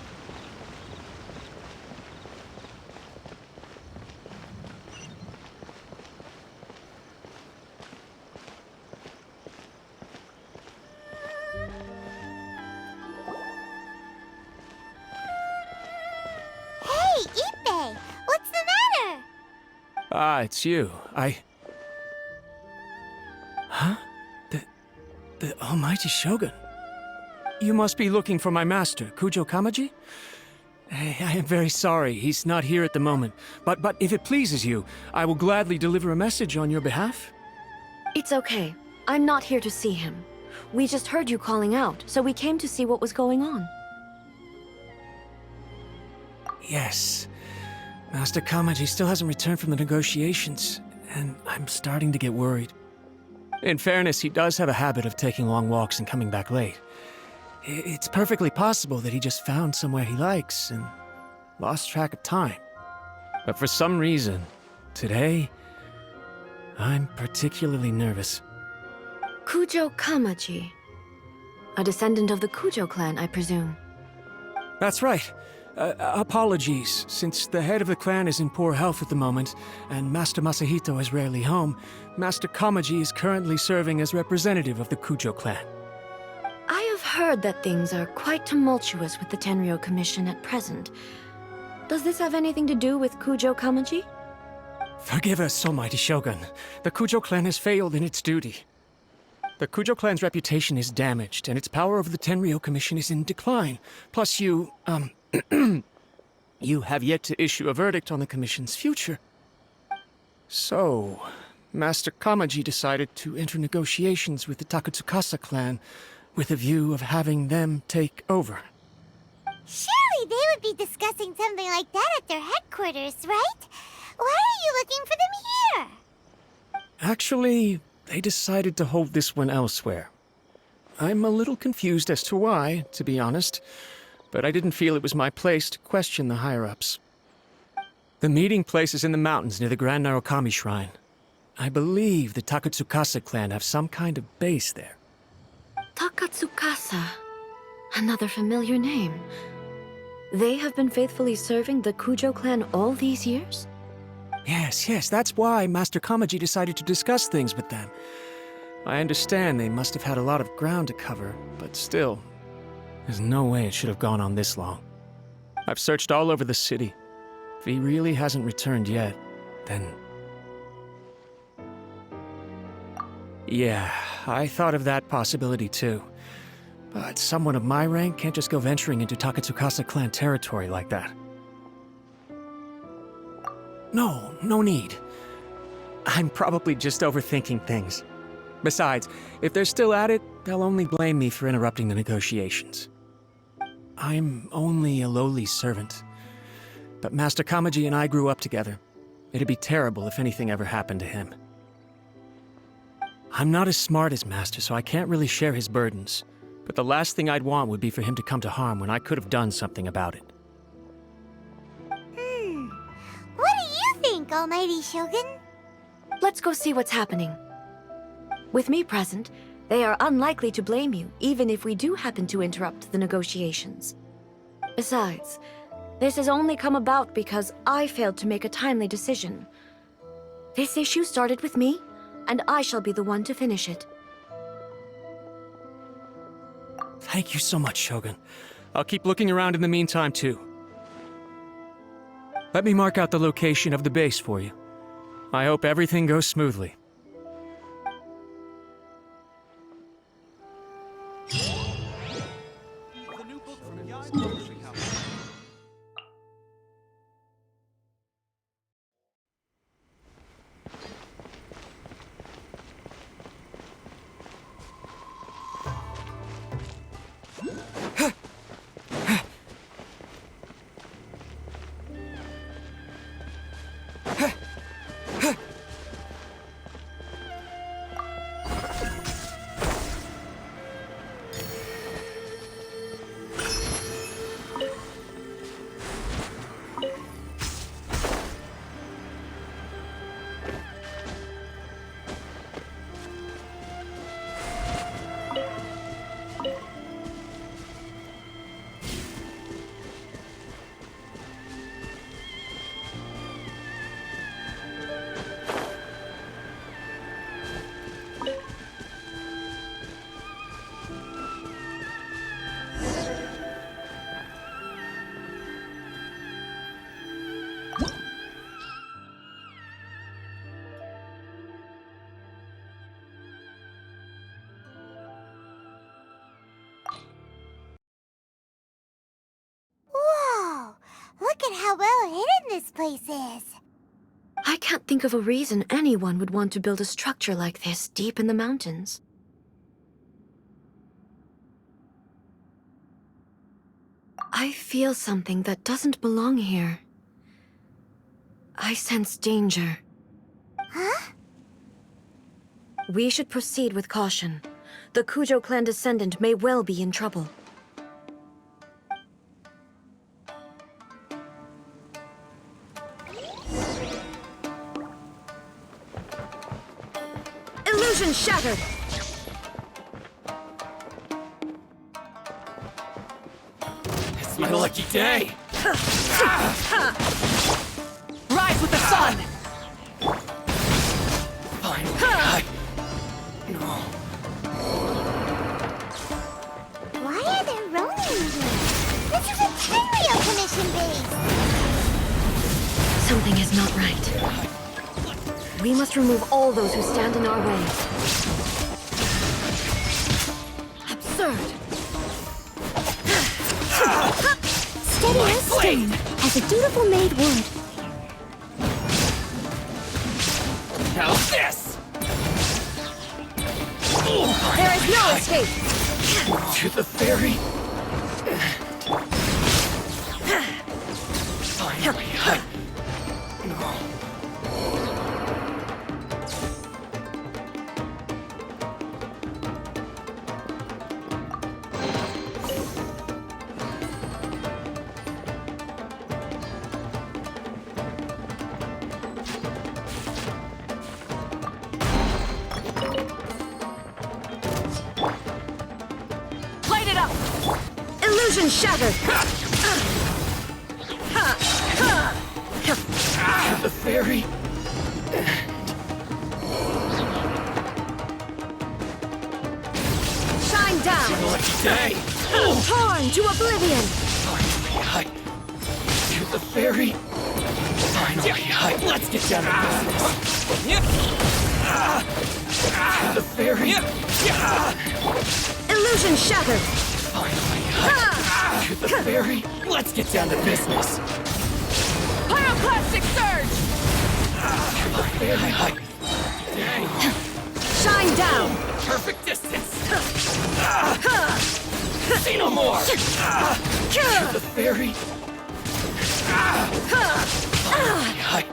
D: Hey, Ippei! What's the matter?
I: Ah, it's you. Huh? The Almighty Shogun. You must be looking for my master, Kujo Kamaji? I am very sorry, he's not here at the moment. But if it pleases you, I will gladly deliver a message on your behalf.
G: It's okay. I'm not here to see him. We just heard you calling out, so we came to see what was going on.
I: Yes. Master Kamaji still hasn't returned from the negotiations, and I'm starting to get worried. In fairness, he does have a habit of taking long walks and coming back late. It's perfectly possible that he just found somewhere he likes and lost track of time. But for some reason, today, I'm particularly nervous.
G: Kujo Kamaji. A descendant of the Kujo clan, I presume.
I: That's right. Apologies, since the head of the clan is in poor health at the moment, and Master Masahito is rarely home, Master Kamaji is currently serving as representative of the Kujo clan.
G: I have heard that things are quite tumultuous with the Tenryou Commission at present. Does this have anything to do with Kujo Kamaji?
I: Forgive us, Almighty Shogun. The Kujo clan has failed in its duty. The Kujo clan's reputation is damaged, and its power over the Tenryou Commission is in decline. Plus you have yet to issue a verdict on the Commission's future. So, Master Kamaji decided to enter negotiations with the Takatsukasa clan with a view of having them take over.
D: Surely they would be discussing something like that at their headquarters, right? Why are you looking for them here?
I: Actually, they decided to hold this one elsewhere. I'm a little confused as to why, to be honest, but I didn't feel it was my place to question the higher-ups. The meeting place is in the mountains near the Grand Narukami Shrine. I believe the Takatsukasa clan have some kind of base there.
G: Takatsukasa. Another familiar name. They have been faithfully serving the Kujo clan all these years?
I: Yes, that's why Master Kamaji decided to discuss things with them. I understand they must have had a lot of ground to cover, but still, there's no way it should have gone on this long. I've searched all over the city. If he really hasn't returned yet, then... Yeah, I thought of that possibility too. But someone of my rank can't just go venturing into Takatsukasa clan territory like that. No need. I'm probably just overthinking things. Besides, if they're still at it, they'll only blame me for interrupting the negotiations. I'm only a lowly servant. But Master Kamaji and I grew up together. It'd be terrible if anything ever happened to him. I'm not as smart as Master, so I can't really share his burdens. But the last thing I'd want would be for him to come to harm when I could have done something about it.
D: What do you think, Almighty Shogun?
G: Let's go see what's happening. With me present, they are unlikely to blame you, even if we do happen to interrupt the negotiations. Besides, this has only come about because I failed to make a timely decision. This issue started with me, and I shall be the one to finish it.
I: Thank you so much, Shogun. I'll keep looking around in the meantime, too. Let me mark out the location of the base for you. I hope everything goes smoothly.
C: The new book from Yai Publishing House.
D: Whoa! Look at how well hidden this place is.
G: I can't think of a reason anyone would want to build a structure like this deep in the mountains. I feel something that doesn't belong here. I sense danger.
D: Huh?
G: We should proceed with caution. The Kujo clan descendant may well be in trouble. Illusion shattered!
F: It's my lucky day!
H: Rise with the sun!
F: Finally,
D: Why are there Ronin here? This is a Tenryo Commission base!
G: Something is not right. We must remove all those who stand in our way. Absurd!
D: Steady as stone, as a dutiful maid would.
F: how's this?
G: There is no escape!
F: To the ferry? Finally,
H: Light it up!
G: Illusion shattered!
F: to the ferry?
G: down!
I: Lucky day!
G: Torn to oblivion!
I: Hi. To the ferry. Finally, hi. Let's get down to business. To the ferry.
G: Illusion shattered!
I: Finally, hi. To the ferry. Let's get down to business.
H: Pyroclastic surge!
I: To the ferry. Hi.
G: Shine down!
I: Perfect distance. See no more. To the ferry. Finally, hi.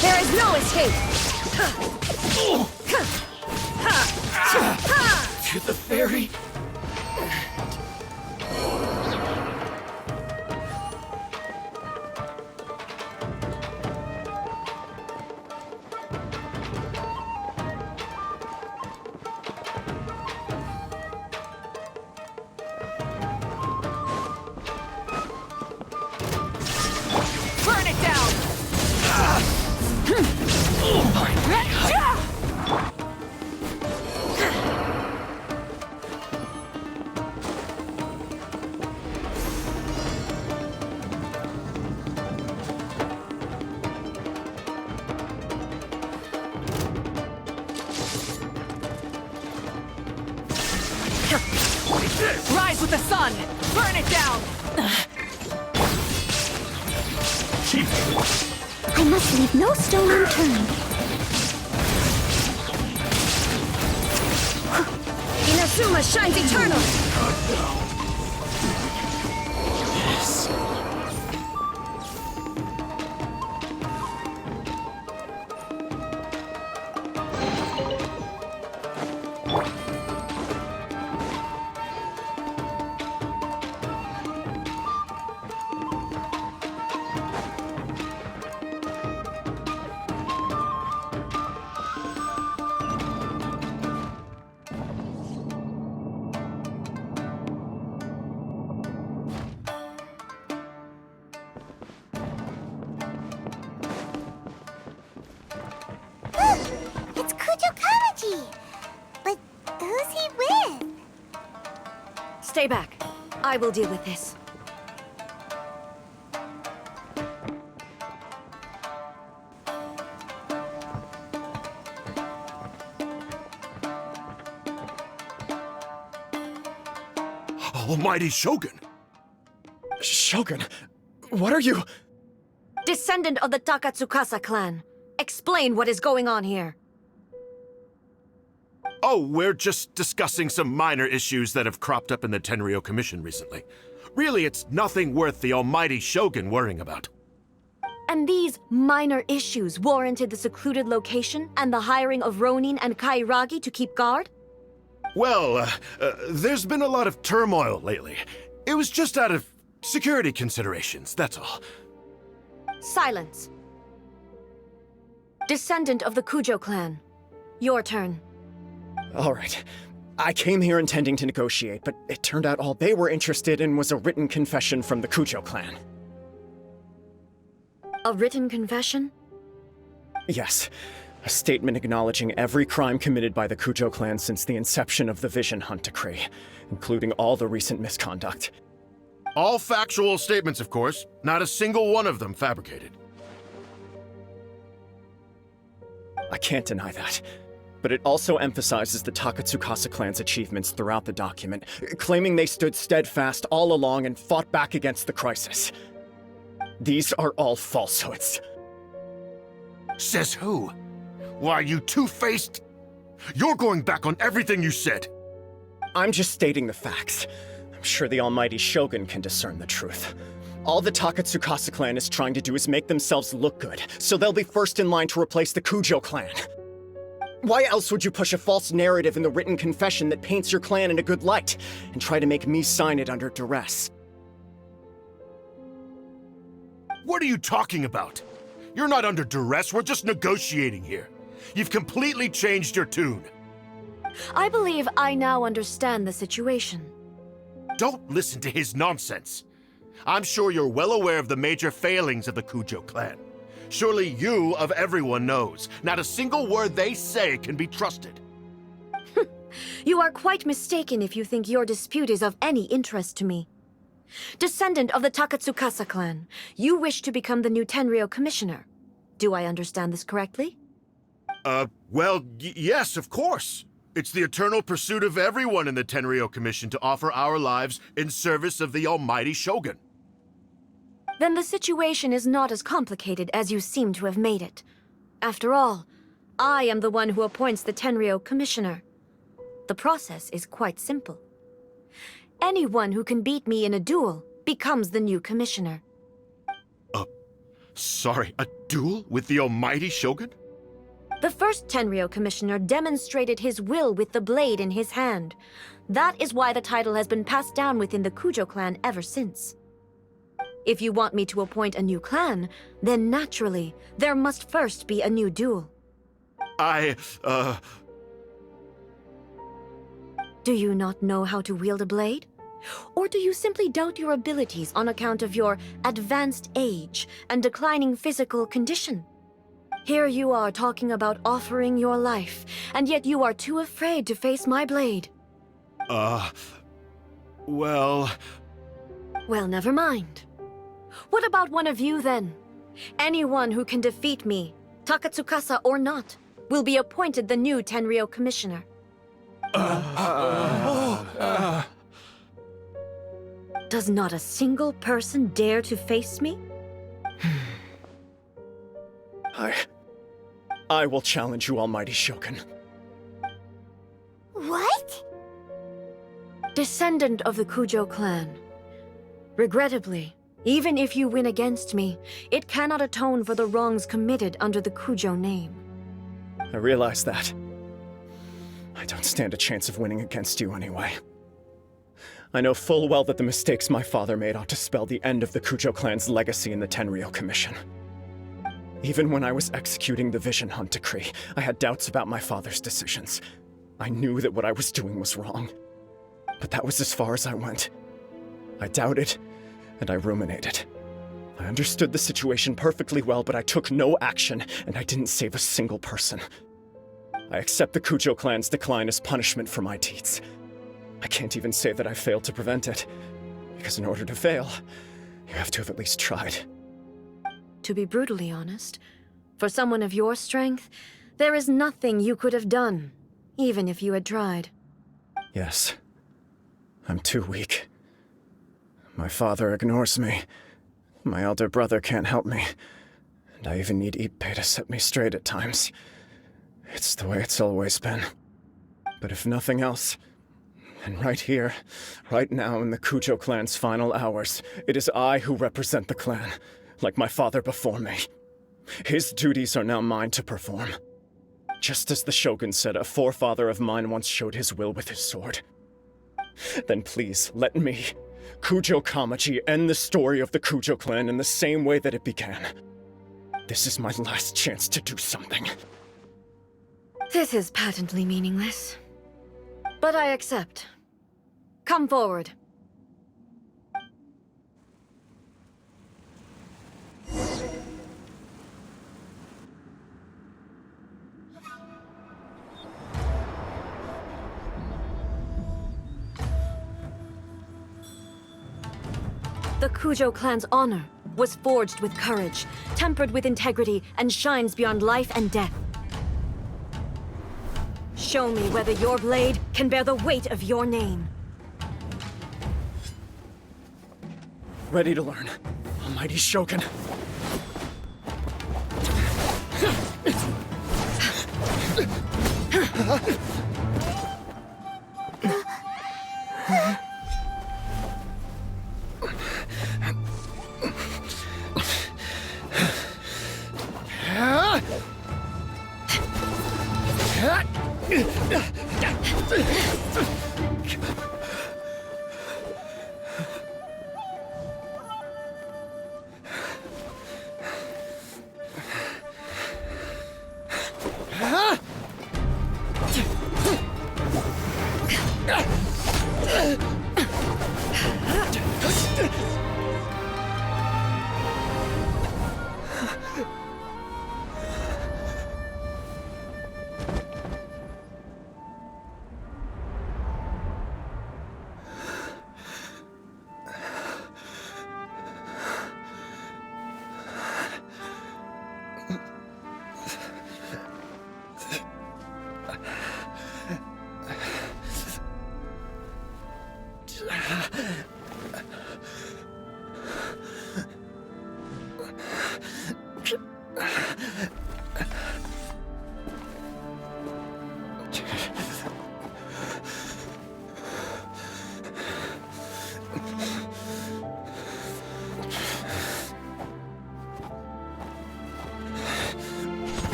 G: There is no escape!
I: To the ferry.
H: Burn it down! Rise with the sun! Burn it down!
D: I must leave no stone unturned.
G: Inazuma shines eternal!
D: It's Kujo Kamaji! But who's he with?
G: Stay back. I will deal with this.
J: Almighty Shogun!
B: Shogun, what are you?
G: Descendant of the Takatsukasa clan. Explain what is going on here.
J: Oh, we're just discussing some minor issues that have cropped up in the Tenryo Commission recently. Really, it's nothing worth the almighty Shogun worrying about.
G: And these minor issues warranted the secluded location and the hiring of Ronin and Kairagi to keep guard?
J: Well, there's been a lot of turmoil lately. It was just out of security considerations, that's all.
G: Silence. Descendant of the Kujo clan. Your turn.
B: All right. I came here intending to negotiate, but it turned out all they were interested in was a written confession from the Kujo clan.
G: A written confession?
B: Yes. A statement acknowledging every crime committed by the Kujo clan since the inception of the Vision Hunt Decree, including all the recent misconduct.
J: All factual statements, of course. Not a single one of them fabricated.
B: I can't deny that. But it also emphasizes the Takatsukasa clan's achievements throughout the document, claiming they stood steadfast all along and fought back against the crisis. These are all falsehoods.
J: Says who? Why, you two-faced? You're going back on everything you said.
B: I'm just stating the facts. I'm sure the almighty Shogun can discern the truth. All the Takatsukasa clan is trying to do is make themselves look good, so they'll be first in line to replace the Kujo clan. Why else would you push a false narrative in the written confession that paints your clan in a good light, and try to make me sign it under duress?
J: What are you talking about? You're not under duress, we're just negotiating here. You've completely changed your tune.
G: I believe I now understand the situation.
J: Don't listen to his nonsense. I'm sure you're well aware of the major failings of the Kujo clan. Surely you, of everyone, knows. Not a single word they say can be trusted.
G: You are quite mistaken if you think your dispute is of any interest to me. Descendant of the Takatsukasa clan, you wish to become the new Tenryou commissioner. Do I understand this correctly?
J: Well, yes, of course. It's the eternal pursuit of everyone in the Tenryou Commission to offer our lives in service of the almighty Shogun.
G: Then the situation is not as complicated as you seem to have made it. After all, I am the one who appoints the Tenryou commissioner. The process is quite simple. Anyone who can beat me in a duel becomes the new commissioner.
J: Sorry, a duel with the almighty Shogun?
G: The first Tenryou commissioner demonstrated his will with the blade in his hand. That is why the title has been passed down within the Kujo clan ever since. If you want me to appoint a new clan, then naturally, there must first be a new duel. Do you not know how to wield a blade? Or do you simply doubt your abilities on account of your advanced age and declining physical condition? Here you are talking about offering your life, and yet you are too afraid to face my blade.
J: Well,
G: never mind. What about one of you, then? Anyone who can defeat me, Takatsukasa or not, will be appointed the new Tenryou commissioner. Does not a single person dare to face me?
B: I will challenge you, almighty Shogun.
D: What?
G: Descendant of the Kujo clan. Regrettably, even if you win against me, it cannot atone for the wrongs committed under the Kujo name.
B: I realize that. I don't stand a chance of winning against you anyway. I know full well that the mistakes my father made ought to spell the end of the Kujo clan's legacy in the Tenryou Commission. Even when I was executing the Vision Hunt decree, I had doubts about my father's decisions. I knew that what I was doing was wrong. But that was as far as I went. I doubted, and I ruminated. I understood the situation perfectly well, but I took no action, and I didn't save a single person. I accept the Kujo clan's decline as punishment for my deeds. I can't even say that I failed to prevent it, because in order to fail, you have to have at least tried.
G: To be brutally honest, for someone of your strength, there is nothing you could have done, even if you had tried.
B: Yes. I'm too weak. My father ignores me. My elder brother can't help me. And I even need Ippei to set me straight at times. It's the way it's always been. But if nothing else, and right here, right now in the Kujo clan's final hours, it is I who represent the clan, like my father before me. His duties are now mine to perform. Just as the Shogun said, a forefather of mine once showed his will with his sword. Then please, let me, Kujo Kamaji, end the story of the Kujo clan in the same way that it began. This is my last chance to do something.
G: This is patently meaningless. But I accept. Come forward. The Kujo clan's honor was forged with courage, tempered with integrity, and shines beyond life and death. Show me whether your blade can bear the weight of your name.
B: Ready to learn, almighty Shogun.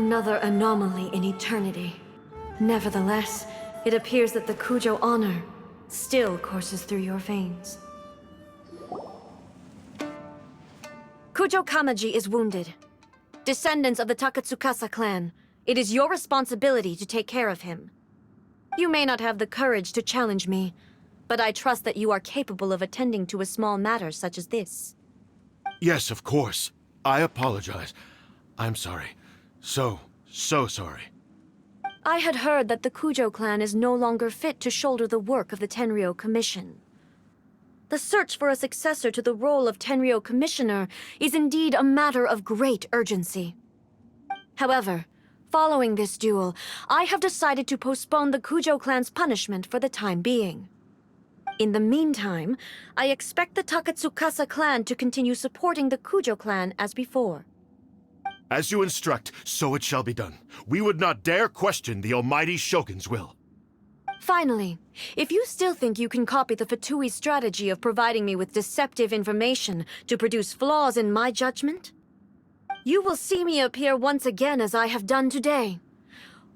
G: Another anomaly in eternity. Nevertheless, it appears that the Kujo honor still courses through your veins. Kujo Kamaji is wounded. Descendants of the Takatsukasa clan, it is your responsibility to take care of him. You may not have the courage to challenge me, but I trust that you are capable of attending to a small matter such as this.
J: Yes, of course. I apologize. I'm sorry. So sorry.
G: I had heard that the Kujo clan is no longer fit to shoulder the work of the Tenryou Commission. The search for a successor to the role of Tenryou Commissioner is indeed a matter of great urgency. However, following this duel, I have decided to postpone the Kujo clan's punishment for the time being. In the meantime, I expect the Takatsukasa clan to continue supporting the Kujo clan as before.
J: As you instruct, so it shall be done. We would not dare question the almighty Shogun's will.
G: Finally, if you still think you can copy the Fatui's strategy of providing me with deceptive information to produce flaws in my judgment, you will see me appear once again as I have done today.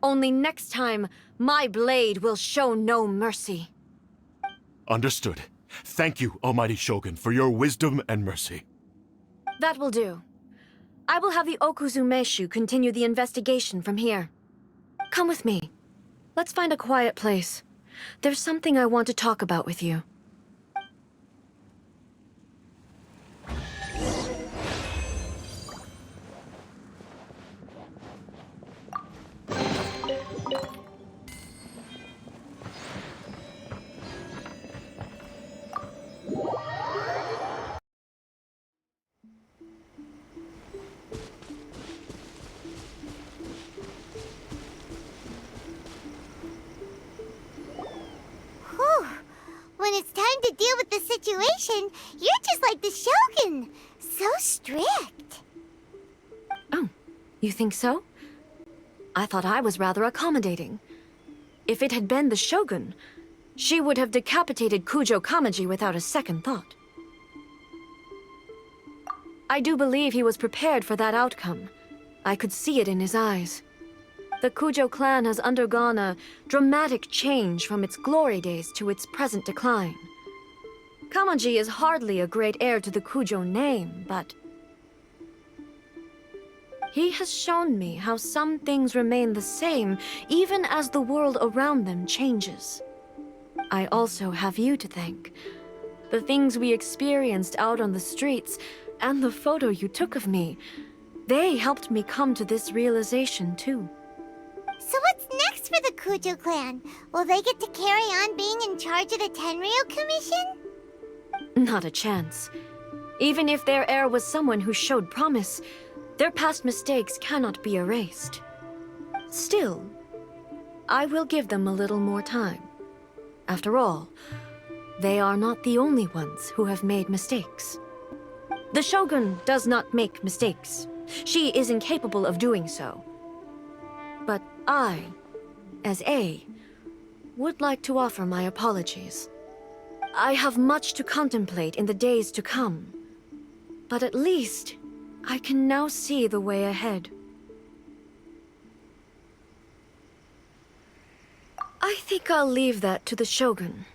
G: Only next time, my blade will show no mercy.
J: Understood. Thank you, almighty Shogun, for your wisdom and mercy.
G: That will do. I will have the Okuzumeshu continue the investigation from here. Come with me. Let's find a quiet place. There's something I want to talk about with you.
D: Whew. When it's time to deal with the situation, you're just like the Shogun. So strict.
G: Oh, you think so? I thought I was rather accommodating. If it had been the Shogun, she would have decapitated Kujo Kamaji without a second thought. I do believe he was prepared for that outcome. I could see it in his eyes. The Kujo clan has undergone a dramatic change from its glory days to its present decline. Kamaji is hardly a great heir to the Kujo name, but he has shown me how some things remain the same even as the world around them changes. I also have you to thank. The things we experienced out on the streets and the photo you took of me, they helped me come to this realization too.
D: So what's next for the Kujo clan? Will they get to carry on being in charge of the Tenryou Commission?
G: Not a chance. Even if their heir was someone who showed promise, their past mistakes cannot be erased. Still, I will give them a little more time. After all, they are not the only ones who have made mistakes. The Shogun does not make mistakes. She is incapable of doing so. But I, as A, would like to offer my apologies. I have much to contemplate in the days to come, but at least I can now see the way ahead. I think I'll leave that to the Shogun.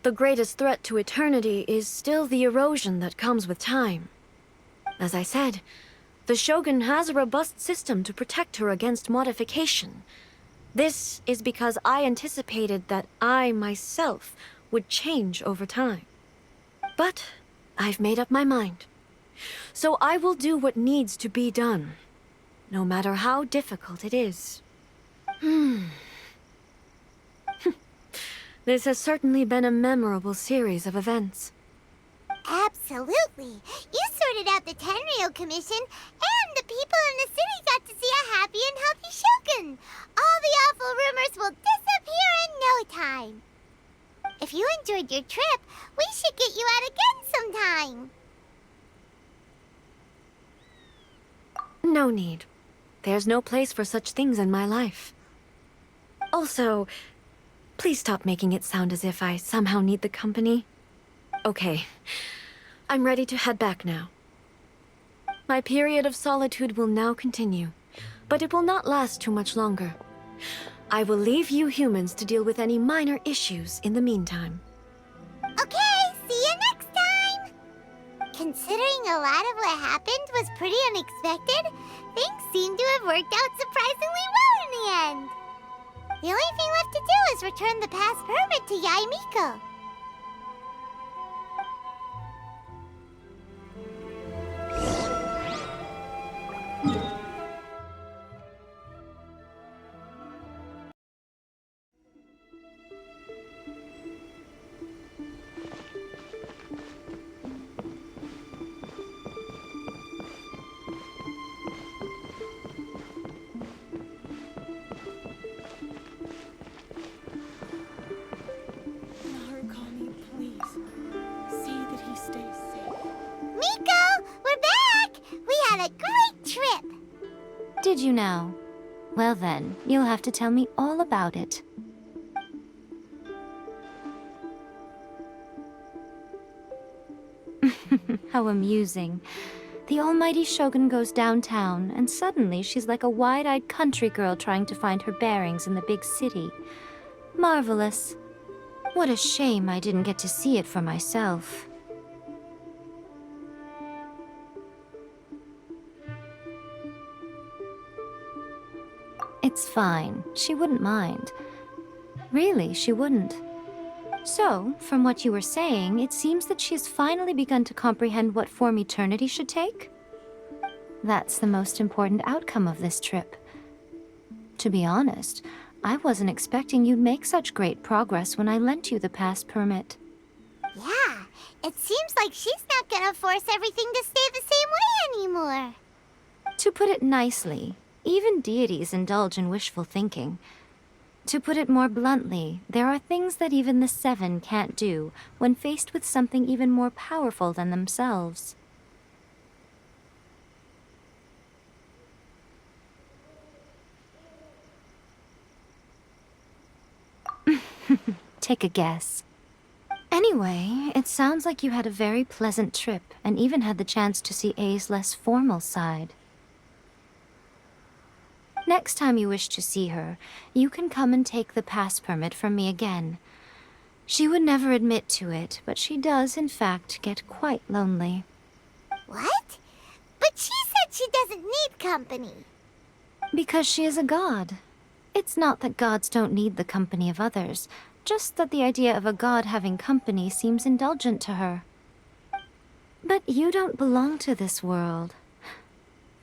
G: The greatest threat to eternity is still the erosion that comes with time. As I said, the Shogun has a robust system to protect her against modification. This is because I anticipated that I myself would change over time. But I've made up my mind. So I will do what needs to be done, no matter how difficult it is. This has certainly been a memorable series of events.
D: Absolutely. You sorted out the Tenryou Commission, and the people in the city got to see a happy and healthy Shogun. All the awful rumors will disappear in no time. If you enjoyed your trip, we should get you out again sometime.
G: No need. There's no place for such things in my life. Also, please stop making it sound as if I somehow need the company. Okay, I'm ready to head back now. My period of solitude will now continue. but it will not last too much longer. I will leave you humans to deal with any minor issues in the meantime.
D: Okay, see you next time! Considering a lot of what happened was pretty unexpected, things seem to have worked out surprisingly well in the end. The only thing left to do is return the pass permit to Yae Miko.
H: Narukami, please. See that he stays safe.
D: Miko, we're back! We had a great trip!
E: Did you now? Well then, you'll have to tell me all about it. How amusing. The almighty Shogun goes downtown, and suddenly she's like a wide-eyed country girl trying to find her bearings in the big city. Marvelous. What a shame I didn't get to see it for myself. It's fine. She wouldn't mind. Really, she wouldn't. So, from what you were saying, it seems that she has finally begun to comprehend what form eternity should take? That's the most important outcome of this trip. To be honest, I wasn't expecting you'd make such great progress when I lent you the pass permit.
D: Yeah, it seems like she's not gonna force everything to stay the same way anymore.
E: To put it nicely, even deities indulge in wishful thinking. To put it more bluntly, there are things that even the Seven can't do when faced with something even more powerful than themselves. Take a guess. Anyway, it sounds like you had a very pleasant trip and even had the chance to see A's less formal side. Next time you wish to see her, you can come and take the pass permit from me again. She would never admit to it, but she does, in fact, get quite lonely.
D: What? But she said she doesn't need company.
E: Because she is a god. It's not that gods don't need the company of others, just that the idea of a god having company seems indulgent to her. But you don't belong to this world.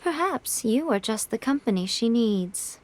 E: Perhaps you are just the company she needs.